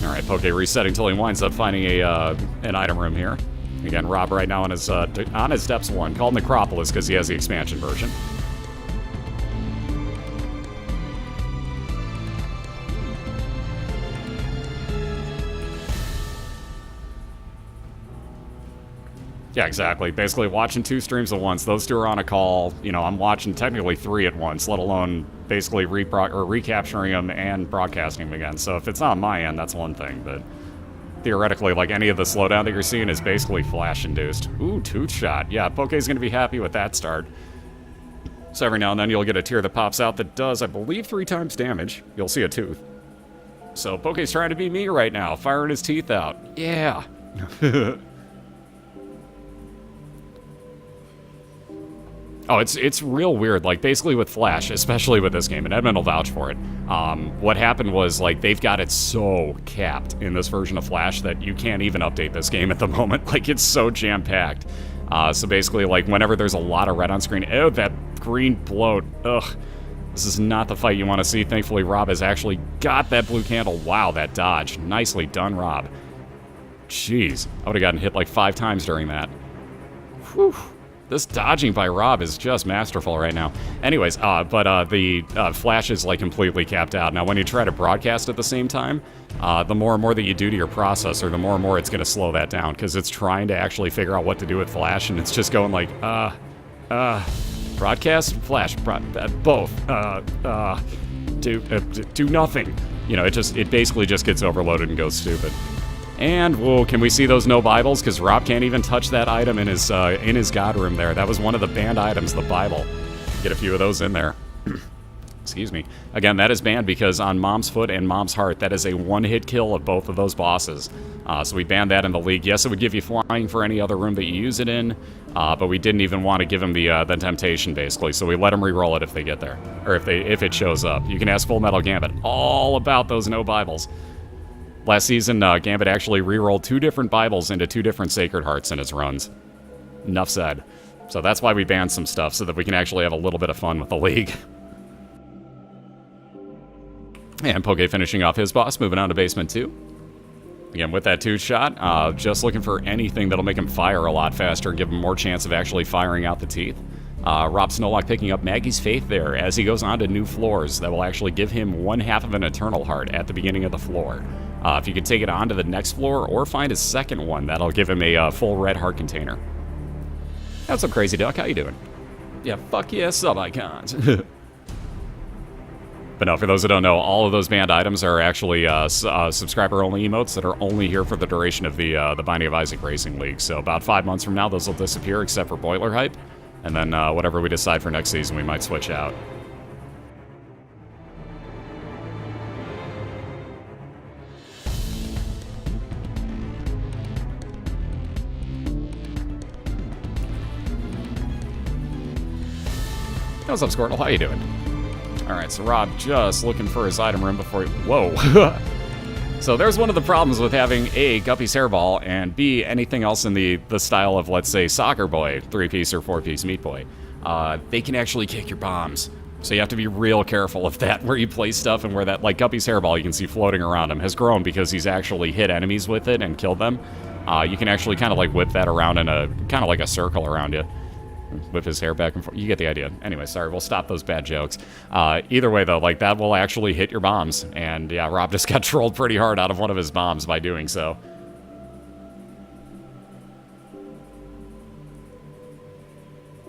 Alright, Poke resetting until he winds up finding an item room here. Again, Rob right now on his Depths 1, called Necropolis because he has the expansion version. Yeah, exactly. Basically watching 2 streams at once. Those 2 are on a call. You know, I'm watching technically 3 at once, let alone basically recapturing them and broadcasting them again. So if it's on my end, that's one thing. But theoretically, like, any of the slowdown that you're seeing is basically flash-induced. Ooh, tooth shot. Yeah, Poke's going to be happy with that start. So every now and then you'll get a tear that pops out that does, I believe, 3 times damage. You'll see a tooth. So Poke's trying to be me right now, firing his teeth out. Yeah. Oh, it's real weird. Like, basically with Flash, especially with this game, and Edmund will vouch for it, what happened was, like, they've got it so capped in this version of Flash that you can't even update this game at the moment. Like, it's so jam-packed. So basically, like, whenever there's a lot of red on screen, oh, that green bloat, ugh. This is not the fight you want to see. Thankfully, Rob has actually got that blue candle. Wow, that dodge. Nicely done, Rob. Jeez, I would have gotten hit like 5 times during that. Whew. This dodging by Rob is just masterful right now. Anyways, the Flash is, like, completely capped out. Now, when you try to broadcast at the same time, the more and more that you do to your processor, the more and more it's going to slow that down, because it's trying to actually figure out what to do with Flash, and it's just going like, broadcast, Flash, both, do nothing. You know, it basically just gets overloaded and goes stupid. And, whoa, can we see those no Bibles? Because Rob can't even touch that item in his God room there. That was one of the banned items, the Bible. Get a few of those in there. Excuse me. Again, that is banned because on Mom's Foot and Mom's Heart, that is a one-hit kill of both of those bosses. So we banned that in the league. Yes, it would give you flying for any other room that you use it in, but we didn't even want to give him the temptation, basically. So we let him re-roll it if they get there, or if it shows up. You can ask Full Metal Gambit all about those no Bibles. Last season, Gambit actually re-rolled 2 different Bibles into 2 different Sacred Hearts in his runs. Enough said. So that's why we banned some stuff, so that we can actually have a little bit of fun with the league. And Poke finishing off his boss, moving on to Basement 2. Again, with that 2-shot, just looking for anything that'll make him fire a lot faster, give him more chance of actually firing out the teeth. RobSnowlock picking up Maggie's Faith there as he goes on to new floors that will actually give him 1/2 of an Eternal Heart at the beginning of the floor. If you can take it on to the next floor or find a second one, that'll give him a full red heart container. What's up, Crazy Duck? How you doing? Yeah, fuck yeah, sub-icons. But no, for those that don't know, all of those banned items are actually subscriber-only emotes that are only here for the duration of the Binding of Isaac Racing League. So about 5 months from now, those will disappear except for BOILeR hype. And then whatever we decide for next season, we might switch out. What's up, Squirtle? How you doing? Alright, so Rob just looking for his item room before he... Whoa! So there's one of the problems with having A, Guppy's Hairball, and B, anything else in the style of, let's say, Soccer Boy, 3-piece or 4-piece Meat Boy. They can actually kick your bombs. So you have to be real careful of that, where you place stuff and where that, like Guppy's Hairball you can see floating around him, has grown because he's actually hit enemies with it and killed them. You can actually kind of like whip that around in a, kind of like a circle around you. Whip his hair back and forth. You get the idea. Anyway, sorry, we'll stop those bad jokes. Either way, though, like, that will actually hit your bombs. And, yeah, Rob just got trolled pretty hard out of one of his bombs by doing so.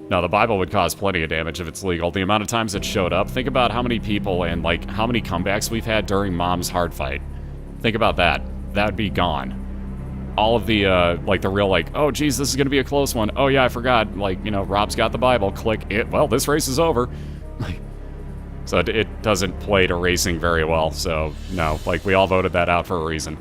No, the Bible would cause plenty of damage if it's legal. The amount of times it showed up, think about how many people and, like, how many comebacks we've had during Mom's hard fight. Think about that. That'd be gone. All of the, like, the real, like, oh, geez, this is going to be a close one. Oh, yeah, I forgot. Like, you know, Rob's got the Bible. Click it. Well, this race is over. So it doesn't play to racing very well. So, no, like, we all voted that out for a reason.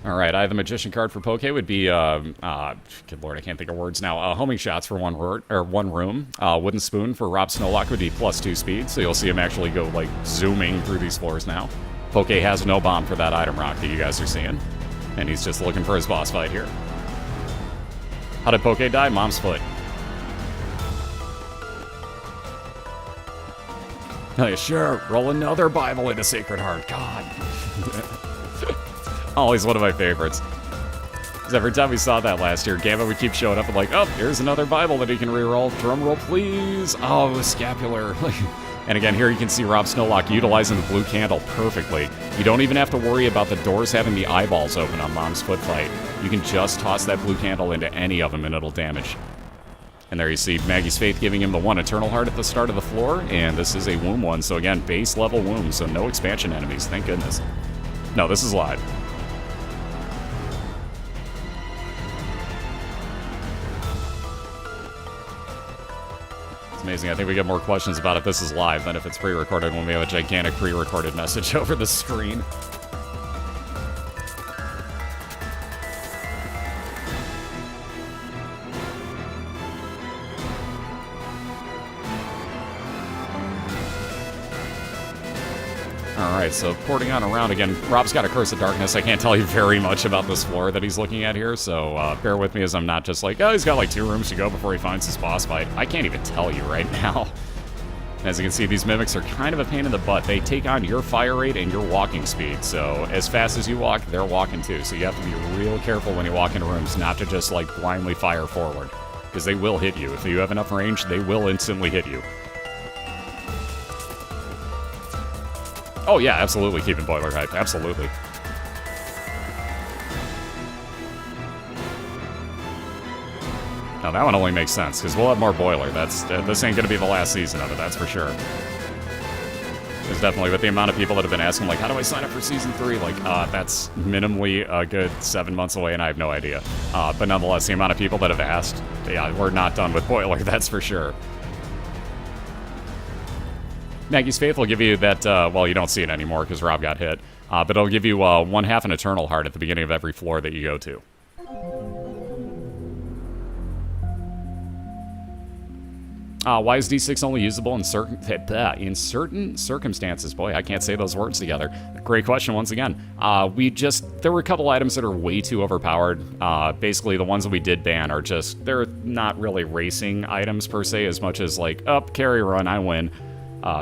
All right, I have the Magician card for Poke. Would be, good lord, I can't think of words now. Homing shots for one room. Wooden spoon for RobSnowlock would be +2 speed, so you'll see him actually go, like, zooming through these floors now. Poke has no bomb for that item rock that you guys are seeing, and he's just looking for his boss fight here. How did Poke die? Mom's foot. Oh, yeah, sure, roll another Bible into Sacred Heart. God. Oh, he's one of my favorites. Because every time we saw that last year, Gambit would keep showing up and like, oh, here's another Bible that he can reroll. Drum roll, please. Oh, it was scapular. And again, here you can see RobSnowlock utilizing the blue candle perfectly. You don't even have to worry about the doors having the eyeballs open on Mom's foot fight. You can just toss that blue candle into any of them and it'll damage. And there you see Maggie's Faith giving him the 1 Eternal Heart at the start of the floor, and this is a womb one, so again, base level womb, so no expansion enemies, thank goodness. No, this is live. Amazing. I think we get more questions about if this is live than if it's pre-recorded when we have a gigantic pre-recorded message over the screen. Alright, so porting on around again. Rob's got a Curse of Darkness. I can't tell you very much about this floor that he's looking at here, so bear with me as I'm not just like, oh, he's got like 2 rooms to go before he finds his boss fight. I can't even tell you right now. As you can see, these mimics are kind of a pain in the butt. They take on your fire rate and your walking speed, so as fast as you walk, they're walking too. So you have to be real careful when you walk into rooms not to just like blindly fire forward, because they will hit you. If you have enough range, they will instantly hit you. Oh yeah, absolutely keeping BOILeR hype, absolutely. Now that one only makes sense, because we'll have more BOILeR. This ain't gonna be the last season of it, that's for sure. There's definitely, with the amount of people that have been asking, like, how do I sign up for Season 3? Like, that's minimally a good 7 months away, and I have no idea. But nonetheless, the amount of people that have asked, yeah, we're not done with BOILeR, that's for sure. Maggie's Faith will give you that, well, you don't see it anymore because Rob got hit, but it'll give you 1/2 an Eternal Heart at the beginning of every floor that you go to. Why is D6 only usable in certain circumstances? Boy, I can't say those words together. Great question once again. There were a couple items that are way too overpowered. Basically, the ones that we did ban are just, they're not really racing items per se, as much as like, up, carry, run, I win.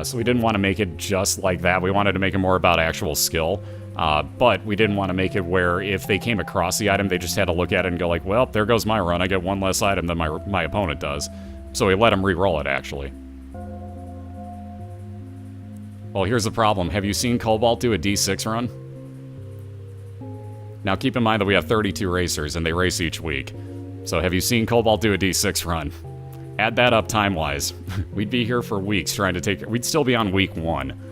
So we didn't want to make it just like that. We wanted to make it more about actual skill. But we didn't want to make it where if they came across the item, they just had to look at it and go like, well, there goes my run. I get 1 less item than my opponent does. So we let them re-roll it, actually. Well, here's the problem. Have you seen Cobalt do a D6 run? Now, keep in mind that we have 32 racers, and they race each week. So have you seen Cobalt do a D6 run? Add that up time-wise. We'd be here for weeks trying to take... We'd still be on week 1.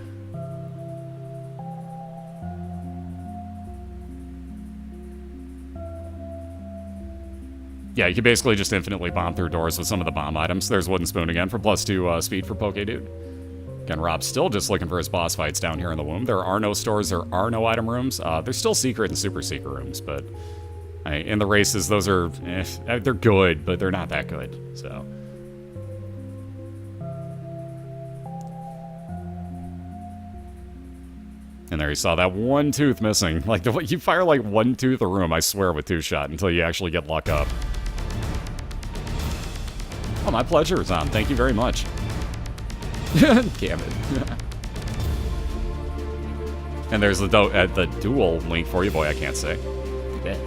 Yeah, you can basically just infinitely bomb through doors with some of the bomb items. There's Wooden Spoon again for +2 speed for Pokedude. Again, Rob's still just looking for his boss fights down here in the womb. There are no stores, there are no item rooms. There's still secret and super secret rooms, but in the races, those are, they're good, but they're not that good, so. And there you saw that one tooth missing. Like, you fire like one tooth a room, I swear, with two-shot until you actually get luck up. Oh, my pleasure, Zom. Thank you very much. Damn it. And there's the dual link for you. Boy, I can't say. Yeah.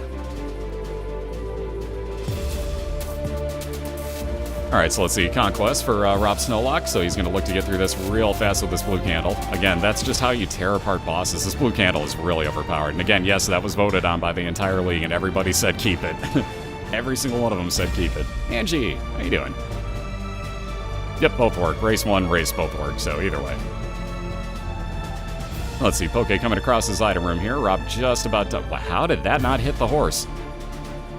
Alright, so let's see. Conquest for RobSnowlock. So he's going to look to get through this real fast with this blue candle. Again, that's just how you tear apart bosses. This blue candle is really overpowered. And again, yes, that was voted on by the entire league, and everybody said keep it. Every single one of them said keep it. Angie, how you doing? Yep, both work. Race 1, race both work, so either way. Let's see, Poke coming across his item room here. Rob just about done. How did that not hit the horse?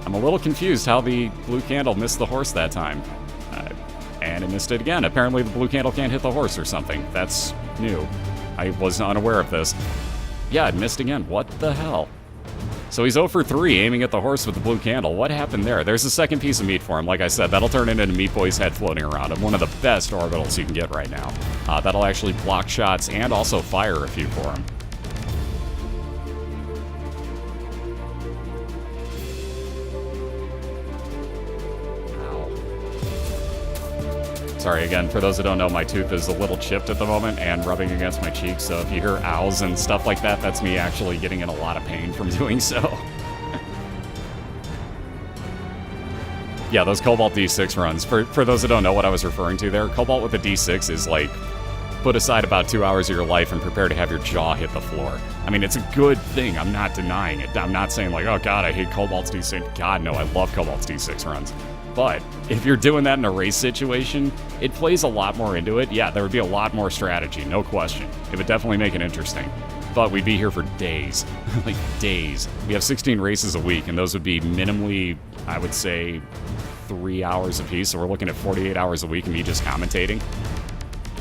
I'm a little confused how the blue candle missed the horse that time. And it missed it again. Apparently the blue candle can't hit the horse or something. That's new. I was unaware of this. Yeah, it missed again. What the hell? So he's 0 for 3 aiming at the horse with the blue candle. What happened there? There's a second piece of meat for him. Like I said, that'll turn into Meat Boy's head floating around him. One of the best orbitals you can get right now. That'll actually block shots and also fire a few for him. Sorry again, for those who don't know, my tooth is a little chipped at the moment and rubbing against my cheek, so if you hear owls and stuff like that, that's me actually getting in a lot of pain from doing so. Yeah, those Cobalt D6 runs, for those who don't know what I was referring to there, Cobalt with a D6 is like, put aside about 2 hours of your life and prepare to have your jaw hit the floor. I mean, it's a good thing, I'm not denying it. I'm not saying like, oh god, I hate Cobalt's D6. God, no, I love Cobalt's D6 runs. But if you're doing that in a race situation, it plays a lot more into it. Yeah, there would be a lot more strategy, no question. It would definitely make it interesting. But we'd be here for days. Like, days. We have 16 races a week, and those would be minimally, I would say, 3 hours apiece. So we're looking at 48 hours a week and me just commentating.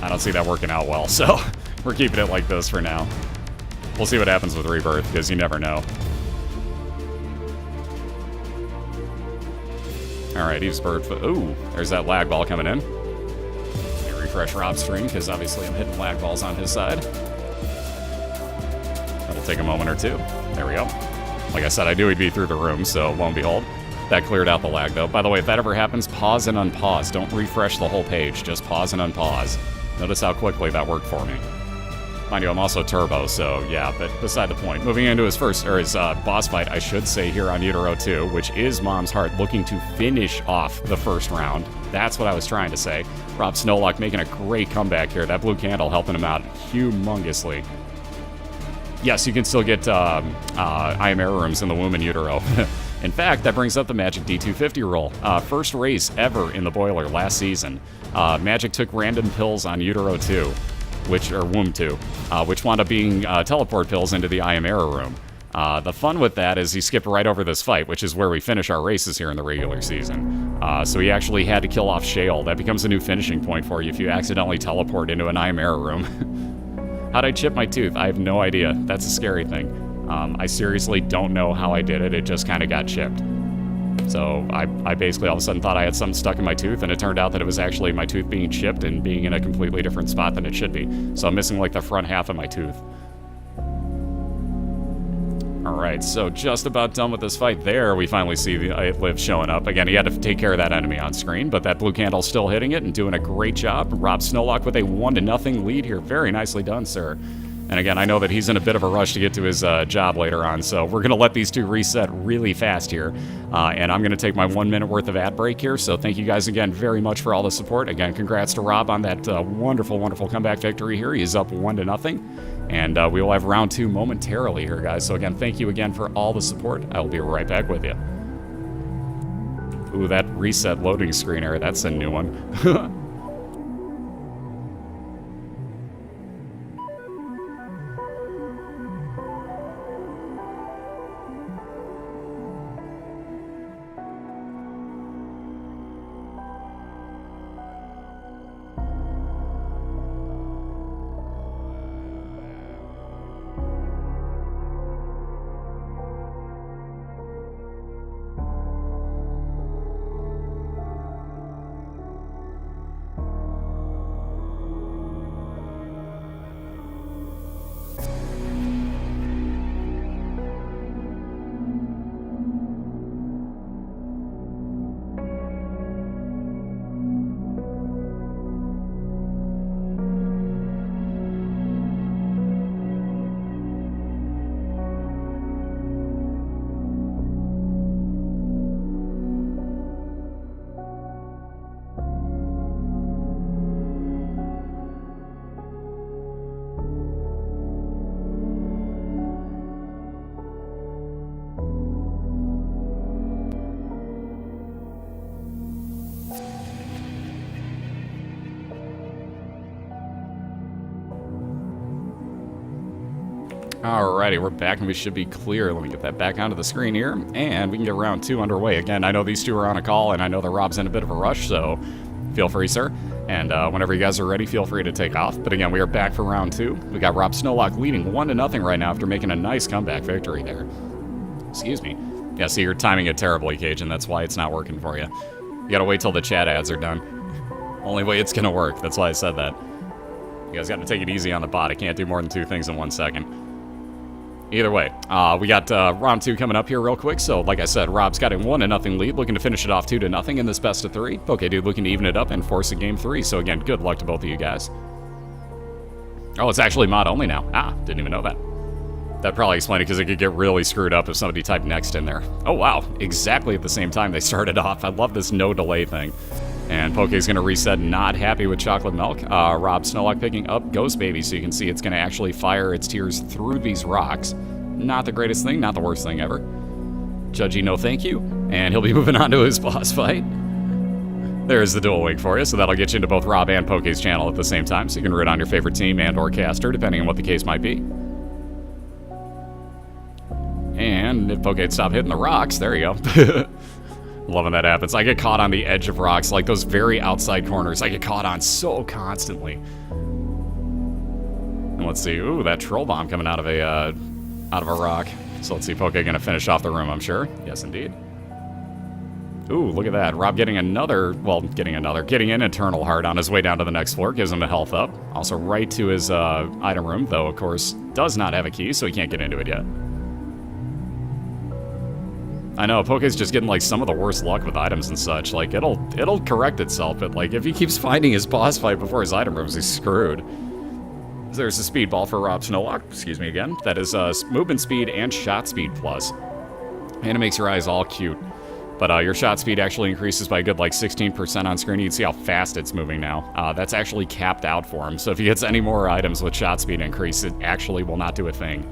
I don't see that working out well, so we're keeping it like this for now. We'll see what happens with Rebirth, because you never know. Alright, he's bird foot. Ooh, there's that lag ball coming in. Let me refresh Rob's stream, because obviously I'm hitting lag balls on his side. That'll take a moment or two. There we go. Like I said, I knew he'd be through the room, so lo and behold. That cleared out the lag, though. By the way, if that ever happens, pause and unpause. Don't refresh the whole page. Just pause and unpause. Notice how quickly that worked for me. Mind you, I'm also turbo, so yeah, but beside the point. Moving into his boss fight, I should say, here on Utero 2, which is Mom's Heart, looking to finish off the first round. That's what I was trying to say. RobSnowlock making a great comeback here. That blue candle helping him out humongously. Yes, you can still get I Am Error rooms in the womb in Utero. In fact, that brings up the Magic D250 rule. First race ever in the BOILeR last season. Magic took random pills on Utero 2. Womb 2, which wound up being teleport pills into the I Am Error room. The fun with that is he skipped right over this fight, which is where we finish our races here in the regular season. So he actually had to kill off Shale. That becomes a new finishing point for you if you accidentally teleport into an I Am Error room. How'd I chip my tooth? I have no idea. That's a scary thing. I seriously don't know how I did it. It just kind of got chipped. So I basically all of a sudden thought I had something stuck in my tooth, and it turned out that it was actually my tooth being chipped and being in a completely different spot than it should be. So I'm missing like the front half of my tooth. Alright, so just about done with this fight there. We finally see the It Live showing up. Again, he had to take care of that enemy on screen, but that blue candle's still hitting it and doing a great job. RobSnowlock with a 1-0 lead here. Very nicely done, sir. And again, I know that he's in a bit of a rush to get to his job later on, so we're going to let these two reset really fast here. And I'm going to take my 1 minute worth of ad break here, so thank you guys again very much for all the support. Again, congrats to Rob on that wonderful, wonderful comeback victory here. He is up 1-0. And we will have round 2 momentarily here, guys. So again, thank you again for all the support. I will be right back with you. Ooh, that reset loading screen error, that's a new one. Alrighty, we're back and we should be clear. Let me get that back onto the screen here, and we can get round 2 underway. Again, I know these two are on a call, and I know that Rob's in a bit of a rush, so feel free, sir. And whenever you guys are ready, feel free to take off. But again, we are back for round 2. We got RobSnowlock leading 1-0 right now after making a nice comeback victory there. Excuse me. Yeah, see, you're timing it terribly, Cajun. That's why it's not working for you. You gotta wait till the chat ads are done. Only way it's gonna work. That's why I said that. You guys gotta take it easy on the bot. I can't do more than 2 things in 1 second. Either way, we got round 2 coming up here real quick. So, like I said, Rob's got a 1-0 lead, looking to finish it off 2-0 in this best of 3. Pokedude looking to even it up and force a game 3. So again, good luck to both of you guys. Oh, it's actually mod only now. Didn't even know that. That probably explained it because it could get really screwed up if somebody typed next in there. Oh wow, exactly at the same time they started off. I love this no delay thing. And Poke's going to reset, not happy with chocolate milk. RobSnowlock picking up Ghost Baby, so you can see it's going to actually fire its tears through these rocks. Not the greatest thing, not the worst thing ever. Judgy, no thank you. And he'll be moving on to his boss fight. There's the dual wing for you, so that'll get you into both Rob and Poke's channel at the same time, so you can root on your favorite team and or caster, depending on what the case might be. And if Poke had stopped hitting the rocks, there you go. Loving that happens. I get caught on the edge of rocks, like those very outside corners. I get caught on so constantly. And let's see. Ooh, that troll bomb coming out of a rock. So let's see. Poke gonna finish off the room, I'm sure. Yes, indeed. Ooh, look at that. Rob getting an Eternal Heart on his way down to the next floor. Gives him a health up. Also right to his item room, though, of course, does not have a key, so he can't get into it yet. I know, Poke's just getting, like, some of the worst luck with items and such. Like, it'll correct itself, but, like, if he keeps finding his boss fight before his item rooms, he's screwed. There's a speed ball for RobSnowlock, excuse me again. That is movement speed and shot speed plus. And it makes your eyes all cute. But your shot speed actually increases by a good, like, 16% on screen. You can see how fast it's moving now. That's actually capped out for him. So if he gets any more items with shot speed increase, it actually will not do a thing.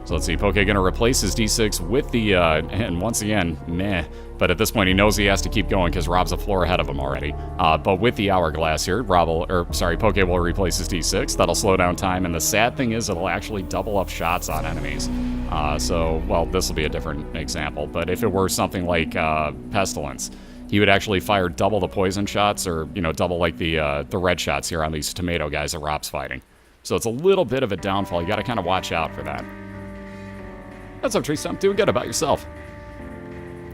So let's see, Poke gonna replace his D6 with the, and once again, meh. But at this point, he knows he has to keep going because Rob's a floor ahead of him already. But with the Hourglass here, Poke will replace his D6. That'll slow down time, and the sad thing is it'll actually double up shots on enemies. Well, this will be a different example, but if it were something like Pestilence, he would actually fire double the poison shots, or, you know, double, like, the red shots here on these tomato guys that Rob's fighting. So it's a little bit of a downfall. You gotta kind of watch out for that. What's up, Tree Stump? Doing good about yourself.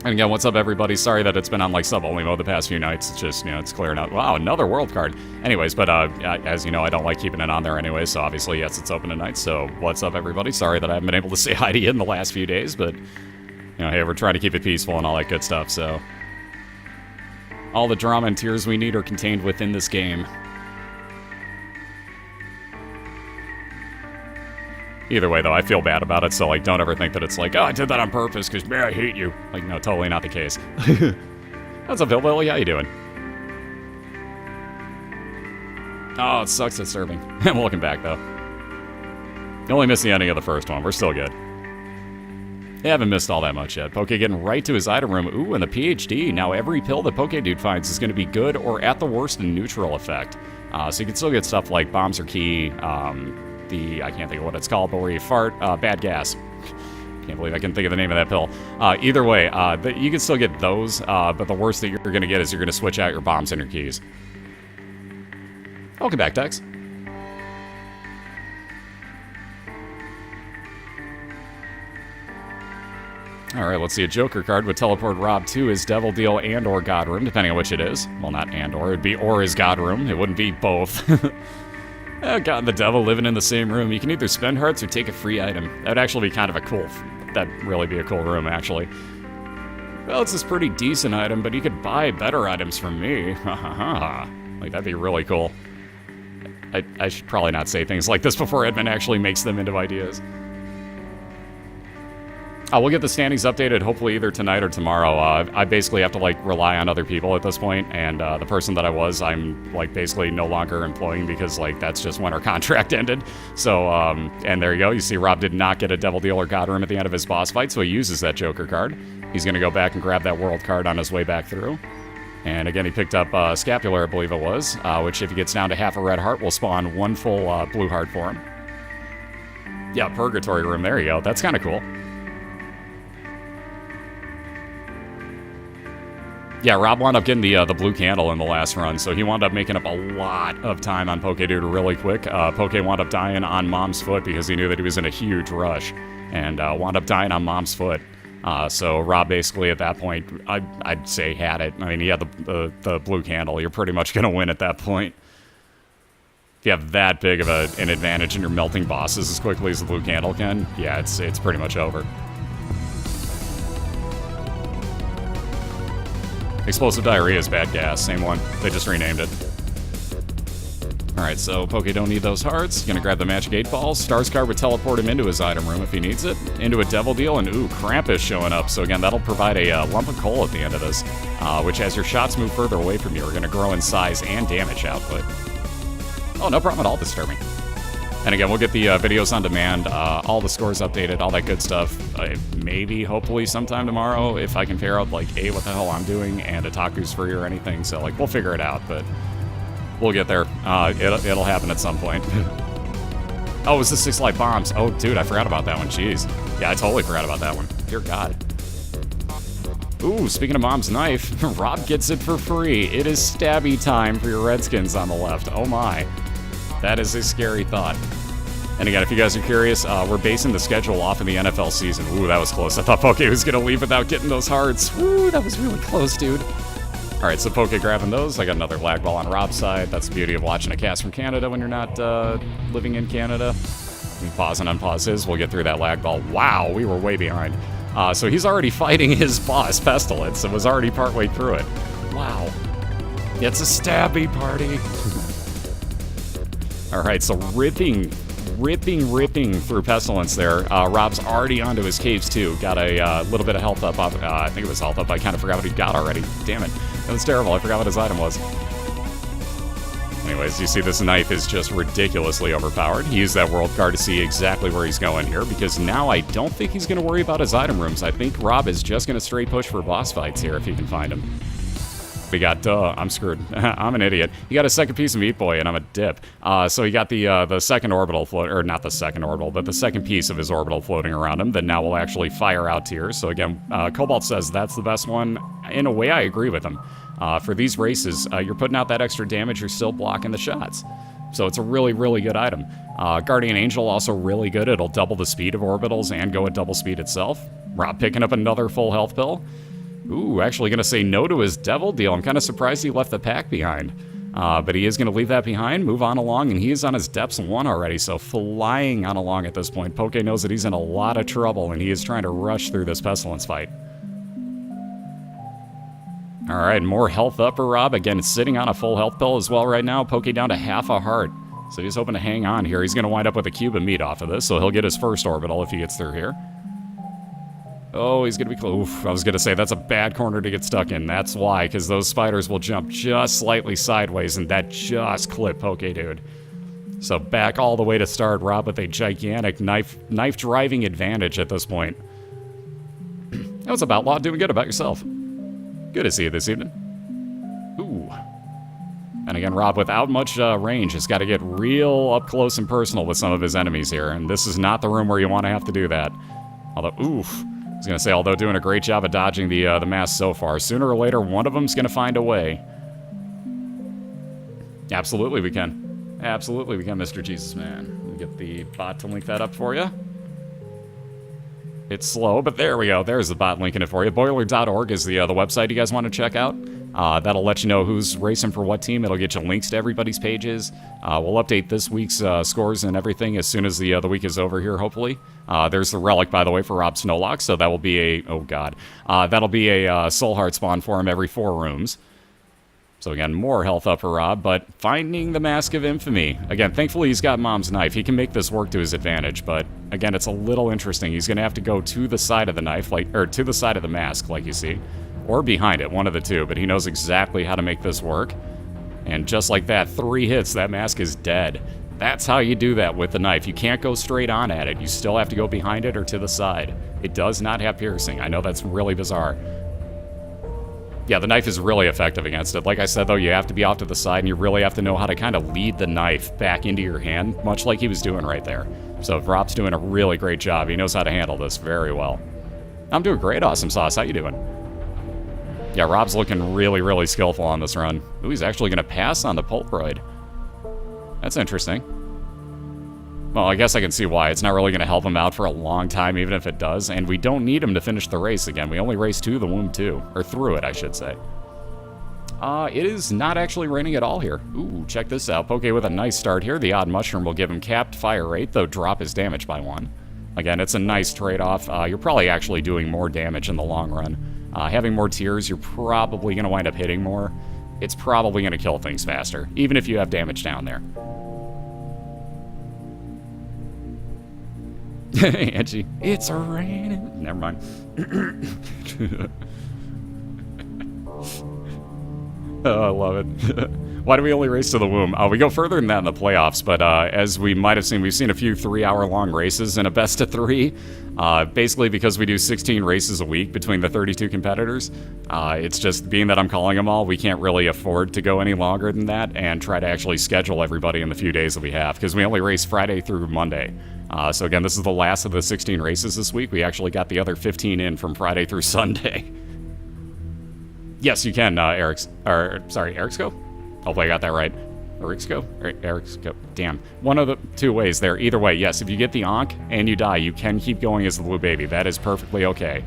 And again, what's up, everybody? Sorry that it's been on, like, sub-only mode the past few nights. It's just, you know, it's clearing out. Wow, another world card. Anyways, but as you know, I don't like keeping it on there anyway, so obviously, yes, it's open tonight. So what's up, everybody? Sorry that I haven't been able to say hi to you in the last few days, but, you know, hey, we're trying to keep it peaceful and all that good stuff, so. All the drama and tears we need are contained within this game. Either way, though, I feel bad about it, so, like, don't ever think that it's like, oh, I did that on purpose, because, man, I hate you. Like, no, totally not the case. What's up, Hillbilly? How you doing? Oh, it sucks at serving. I'm looking back, though. You only missed the ending of the first one. We're still good. You haven't missed all that much yet. Poke getting right to his item room. Ooh, and the PhD. Now, every pill that Pokedude finds is going to be good or, at the worst, a neutral effect. So you can still get stuff like Bombs or Key, I can't think of what it's called, but where you fart, bad gas. Can't believe I can think of the name of that pill. Either way, you can still get those, but the worst that you're going to get is you're going to switch out your bombs and your keys. Welcome back, Dex. Alright, let's see. A Joker card would teleport Rob to his Devil Deal and or God Room, depending on which it is. Well, not and or. It'd be or his God Room. It wouldn't be both. God and the devil living in the same room. You can either spend hearts or take a free item. That'd actually be kind of a cool... That'd really be a cool room, actually. Well, it's this pretty decent item, but you could buy better items from me. Like, that'd be really cool. I should probably not say things like this before Edmund actually makes them into ideas. We'll get the standings updated hopefully either tonight or tomorrow. I basically have to, like, rely on other people at this point, and the person that I was, I'm, like, basically no longer employing because, like, that's just when our contract ended. So, and there you go. You see Rob did not get a Devil Deal or God Room at the end of his boss fight, so he uses that Joker card. He's going to go back and grab that World card on his way back through. And again, he picked up Scapular, I believe it was, which if he gets down to half a red heart will spawn one full blue heart for him. Yeah, Purgatory Room. There you go. That's kind of cool. Yeah, Rob wound up getting the blue candle in the last run, so he wound up making up a lot of time on Pokedude really quick. Poke wound up dying on Mom's foot because he knew that he was in a huge rush, and wound up dying on Mom's foot. So Rob basically at that point, I'd say had it. I mean, he had the blue candle. You're pretty much going to win at that point. If you have that big of an advantage and you're melting bosses as quickly as the blue candle can, yeah, it's pretty much over. Explosive Diarrhea is bad gas, same one. They just renamed it. Alright, so Poke don't need those hearts. Gonna grab the Magic 8 Balls. Stars card would teleport him into his item room if he needs it. Into a Devil Deal, and ooh, Krampus showing up. So again, that'll provide a lump of coal at the end of this, which as your shots move further away from you are gonna grow in size and damage output. Oh, no problem at all disturbing. And again, we'll get the videos on demand, all the scores updated, all that good stuff. Maybe, hopefully, sometime tomorrow if I can figure out, like, A, what the hell I'm doing, and Otaku's free or anything. So, like, we'll figure it out, but we'll get there. It'll happen at some point. Oh, it was the 6 light bombs. Oh, dude, I forgot about that one. Jeez. Yeah, I totally forgot about that one. Dear God. Ooh, speaking of Mom's knife, Rob gets it for free. It is stabby time for your Redskins on the left. Oh, my. That is a scary thought. And again, if you guys are curious, we're basing the schedule off of the NFL season. Ooh, that was close. I thought Poke was going to leave without getting those hearts. Ooh, that was really close, dude. All right, so Poke grabbing those. I got another lag ball on Rob's side. That's the beauty of watching a cast from Canada when you're not living in Canada. And pause and unpause his. We'll get through that lag ball. Wow, we were way behind. So he's already fighting his boss, Pestilence, and was already partway through it. Wow. It's a stabby party. All right, so ripping through Pestilence there. Rob's already onto his caves, too. Got a little bit of health up. I think it was health up. I kind of forgot what he got already. Damn it. That was terrible. I forgot what his item was. Anyways, you see this knife is just ridiculously overpowered. He used that world card to see exactly where he's going here, because now I don't think he's going to worry about his item rooms. I think Rob is just going to straight push for boss fights here if he can find him. We got, I'm screwed. I'm an idiot. He got a second piece of Meat Boy, and I'm a dip. So he got the second orbital float, or not the second orbital, but the second piece of his orbital floating around him that now will actually fire out tiers. So again, Cobalt says that's the best one. In a way, I agree with him. For these races, you're putting out that extra damage, you're still blocking the shots. So it's a really, really good item. Guardian Angel, also really good. It'll double the speed of orbitals and go at double speed itself. Rob picking up another full health pill. Ooh, actually going to say no to his Devil Deal. I'm kind of surprised he left the pack behind. But he is going to leave that behind, move on along, and he is on his Depths 1 already, so flying on along at this point. Poke knows that he's in a lot of trouble, and he is trying to rush through this Pestilence fight. All right, more health up for Rob. Again, sitting on a full health pill as well right now. Poke down to half a heart. So he's hoping to hang on here. He's going to wind up with a cube of meat off of this, so he'll get his first orbital if he gets through here. Oh, he's going to be close. Oof, I was going to say that's a bad corner to get stuck in. That's why, because those spiders will jump just slightly sideways, and that just clipped Pokedude. So back all the way to start, Rob with a gigantic knife driving advantage at this point. What's up, Outlaw? Doing good about yourself? Good to see you this evening. Ooh. And again, Rob, without much range, has got to get real up close and personal with some of his enemies here, and this is not the room where you want to have to do that. Although, oof. I was going to say, although doing a great job of dodging the mask so far, sooner or later, one of them's going to find a way. Absolutely we can. Absolutely we can, Mr. Jesus Man. Let me get the bot to link that up for you. It's slow, but there we go. There's the bot linking it for you. BOILeR.org is the website you guys want to check out. That'll let you know who's racing for what team. It'll get you links to everybody's pages. We'll update this week's scores and everything as soon as the week is over here, hopefully. There's the relic, by the way, for RobSnowlock, so that will be a... Oh, God. That'll be a Soul Heart spawn for him every 4 rooms. So again, more health up for Rob, but finding the Mask of Infamy. Again, thankfully he's got Mom's knife. He can make this work to his advantage, but again, it's a little interesting. He's going to have to go to the side of the knife, or to the side of the mask, like you see. Or behind it, one of the two, but he knows exactly how to make this work. And just like that, 3 hits, that mask is dead. That's how you do that with the knife. You can't go straight on at it. You still have to go behind it or to the side. It does not have piercing. I know that's really bizarre. Yeah, the knife is really effective against it. Like I said, though, you have to be off to the side, and you really have to know how to kind of lead the knife back into your hand, much like he was doing right there. So Rob's doing a really great job. He knows how to handle this very well. I'm doing great, Awesome Sauce. How you doing? Yeah, Rob's looking really, really skillful on this run. Ooh, he's actually going to pass on the Pulproid. That's interesting. Well, I guess I can see why. It's not really going to help him out for a long time, even if it does. And we don't need him to finish the race again. We only raced to the womb, too. Or through it, I should say. It is not actually raining at all here. Ooh, check this out. Poke with a nice start here. The odd mushroom will give him capped fire rate, though drop his damage by 1. Again, it's a nice trade-off. You're probably actually doing more damage in the long run. Having more tears, you're probably going to wind up hitting more. It's probably going to kill things faster, even if you have damage down there. Angie, it's raining. Never mind. Oh, I love it. Why do we only race to the womb? We go further than that in the playoffs, but as we might have seen, we've seen a few 3-hour-long races in a best of 3. Basically because we do 16 races a week between the 32 competitors. It's just, being that I'm calling them all, we can't really afford to go any longer than that and try to actually schedule everybody in the few days that we have, because we only race Friday through Monday. So again, this is the last of the 16 races this week. We actually got the other 15 in from Friday through Sunday. Yes, you can, Eric'scope? Hopefully I got that right. Eric'scope? Damn. One of the two ways there. Either way, yes, if you get the Ankh and you die, you can keep going as the blue baby. That is perfectly okay.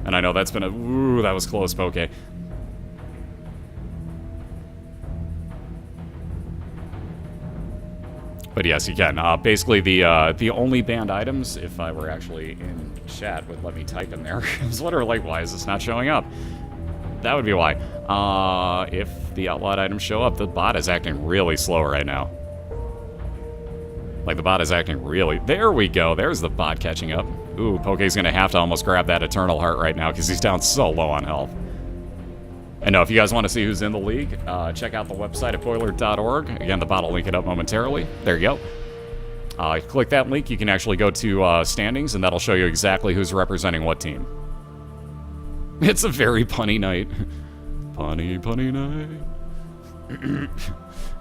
And I know that's been a... Ooh, that was close, Poke. But yes, you can. Basically, the only banned items, if I were actually in chat, would let me type in there. I was wondering, like, why is this not showing up? That would be why. If the outlawed items show up, the bot is acting really slow right now. Like, the bot is acting really... There we go. There's the bot catching up. Ooh, Poke's going to have to almost grab that Eternal Heart right now because he's down so low on health. And no, if you guys want to see who's in the league, check out the website at BOILeR.org. Again, the bot will link it up momentarily. There you go. Click that link, you can actually go to standings, and that'll show you exactly who's representing what team. It's a very punny night. Punny night.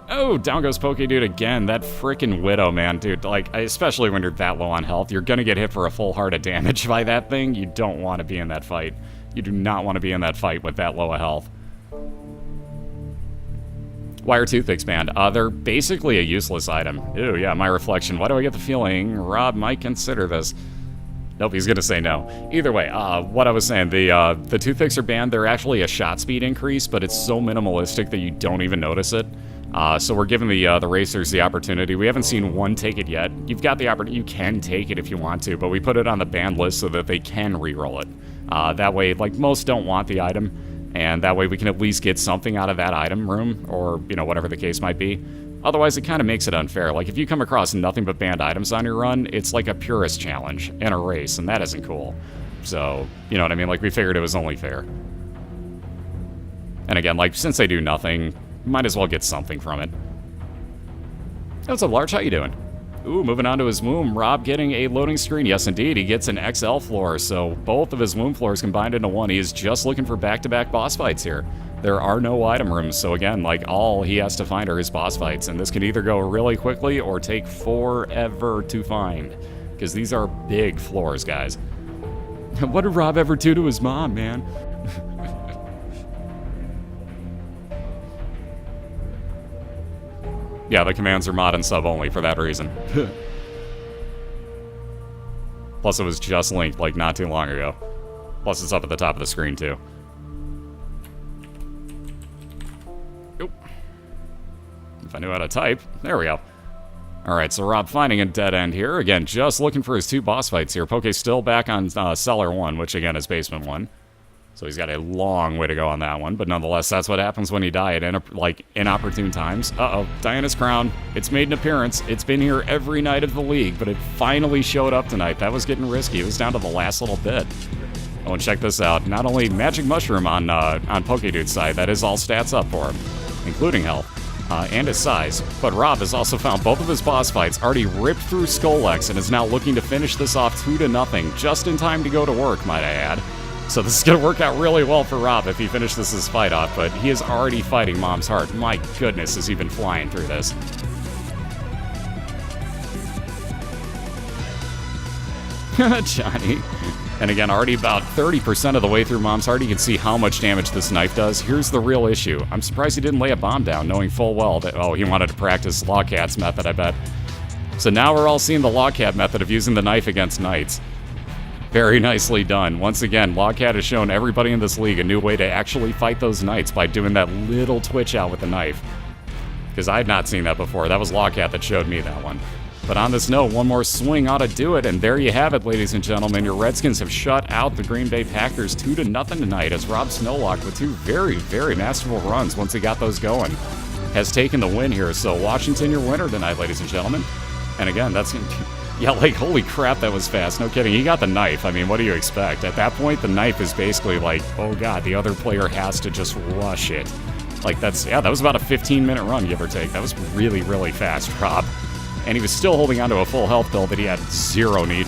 Oh, down goes Pokedude again. That frickin' Widow, man, dude. Like, especially when you're that low on health, you're gonna get hit for a full heart of damage by that thing. You don't want to be in that fight. You do not want to be in that fight with that low of health. Why are toothpicks banned? They're basically a useless item. Ew, yeah, my reflection. Why do I get the feeling Rob might consider this? Nope, he's gonna say no. Either way, what I was saying, the toothpicks are banned. They're actually a shot speed increase, but it's so minimalistic that you don't even notice it. So we're giving the racers the opportunity. We haven't seen one take it yet. You've got the opportunity. You can take it if you want to, but we put it on the banned list so that they can re-roll it. That way, like, most don't want the item, and that way we can at least get something out of that item room, or, you know, whatever the case might be. Otherwise, it kind of makes it unfair. Like, if you come across nothing but banned items on your run, it's like a purist challenge in a race, and that isn't cool. So, you know what I mean? Like, we figured it was only fair. And again, like, since they do nothing, might as well get something from it. Hey, what's up, Larch? How you doing? Ooh, moving on to his womb. Rob getting a loading screen. Yes, indeed. He gets an XL floor, so both of his womb floors combined into one. He is just looking for back-to-back boss fights here. There are no item rooms, so again, like, all he has to find are his boss fights, and this can either go really quickly or take forever to find, because these are big floors, guys. What did Rob ever do to his mom, man? Yeah, the commands are mod and sub only for that reason. Plus, it was just linked, like, not too long ago. Plus, it's up at the top of the screen, too. Oop. If I knew how to type. There we go. Alright, so Rob finding a dead end here. Again, just looking for his 2 boss fights here. Poke's still back on Cellar 1, which, again, is Basement 1. So he's got a long way to go on that one, but nonetheless, that's what happens when you die at inopportune times. Uh-oh, Diana's crown. It's made an appearance. It's been here every night of the league, but it finally showed up tonight. That was getting risky. It was down to the last little bit. Oh, and check this out. Not only Magic Mushroom on Pokedude's side, that is all stats up for him, including health, and his size. But Rob has also found both of his boss fights, already ripped through Skull X, and is now looking to finish this off 2-0, just in time to go to work, might I add. So this is going to work out really well for Rob if he finishes this fight off, but he is already fighting Mom's heart. My goodness, has he been flying through this. Johnny. And again, already about 30% of the way through Mom's heart, you can see how much damage this knife does. Here's the real issue. I'm surprised he didn't lay a bomb down, knowing full well that, oh, he wanted to practice Lawcat's method, I bet. So now we're all seeing the Lawcat method of using the knife against knights. Very nicely done. Once again, Lawcat has shown everybody in this league a new way to actually fight those knights by doing that little twitch out with the knife. Because I had not seen that before. That was Lawcat that showed me that one. But on this note, one more swing ought to do it, and there you have it, ladies and gentlemen. Your Redskins have shut out the Green Bay Packers 2-0 tonight, as RobSnowlock, with two very, very masterful runs once he got those going, has taken the win here. So Washington, your winner tonight, ladies and gentlemen. And again, that's... Yeah, like, holy crap, that was fast. No kidding. He got the knife. I mean, what do you expect? At that point, the knife is basically like, oh god, the other player has to just rush it. Like, that's... Yeah, that was about a 15-minute run, give or take. That was really, really fast, Rob. And he was still holding on to a full health bill that he had zero need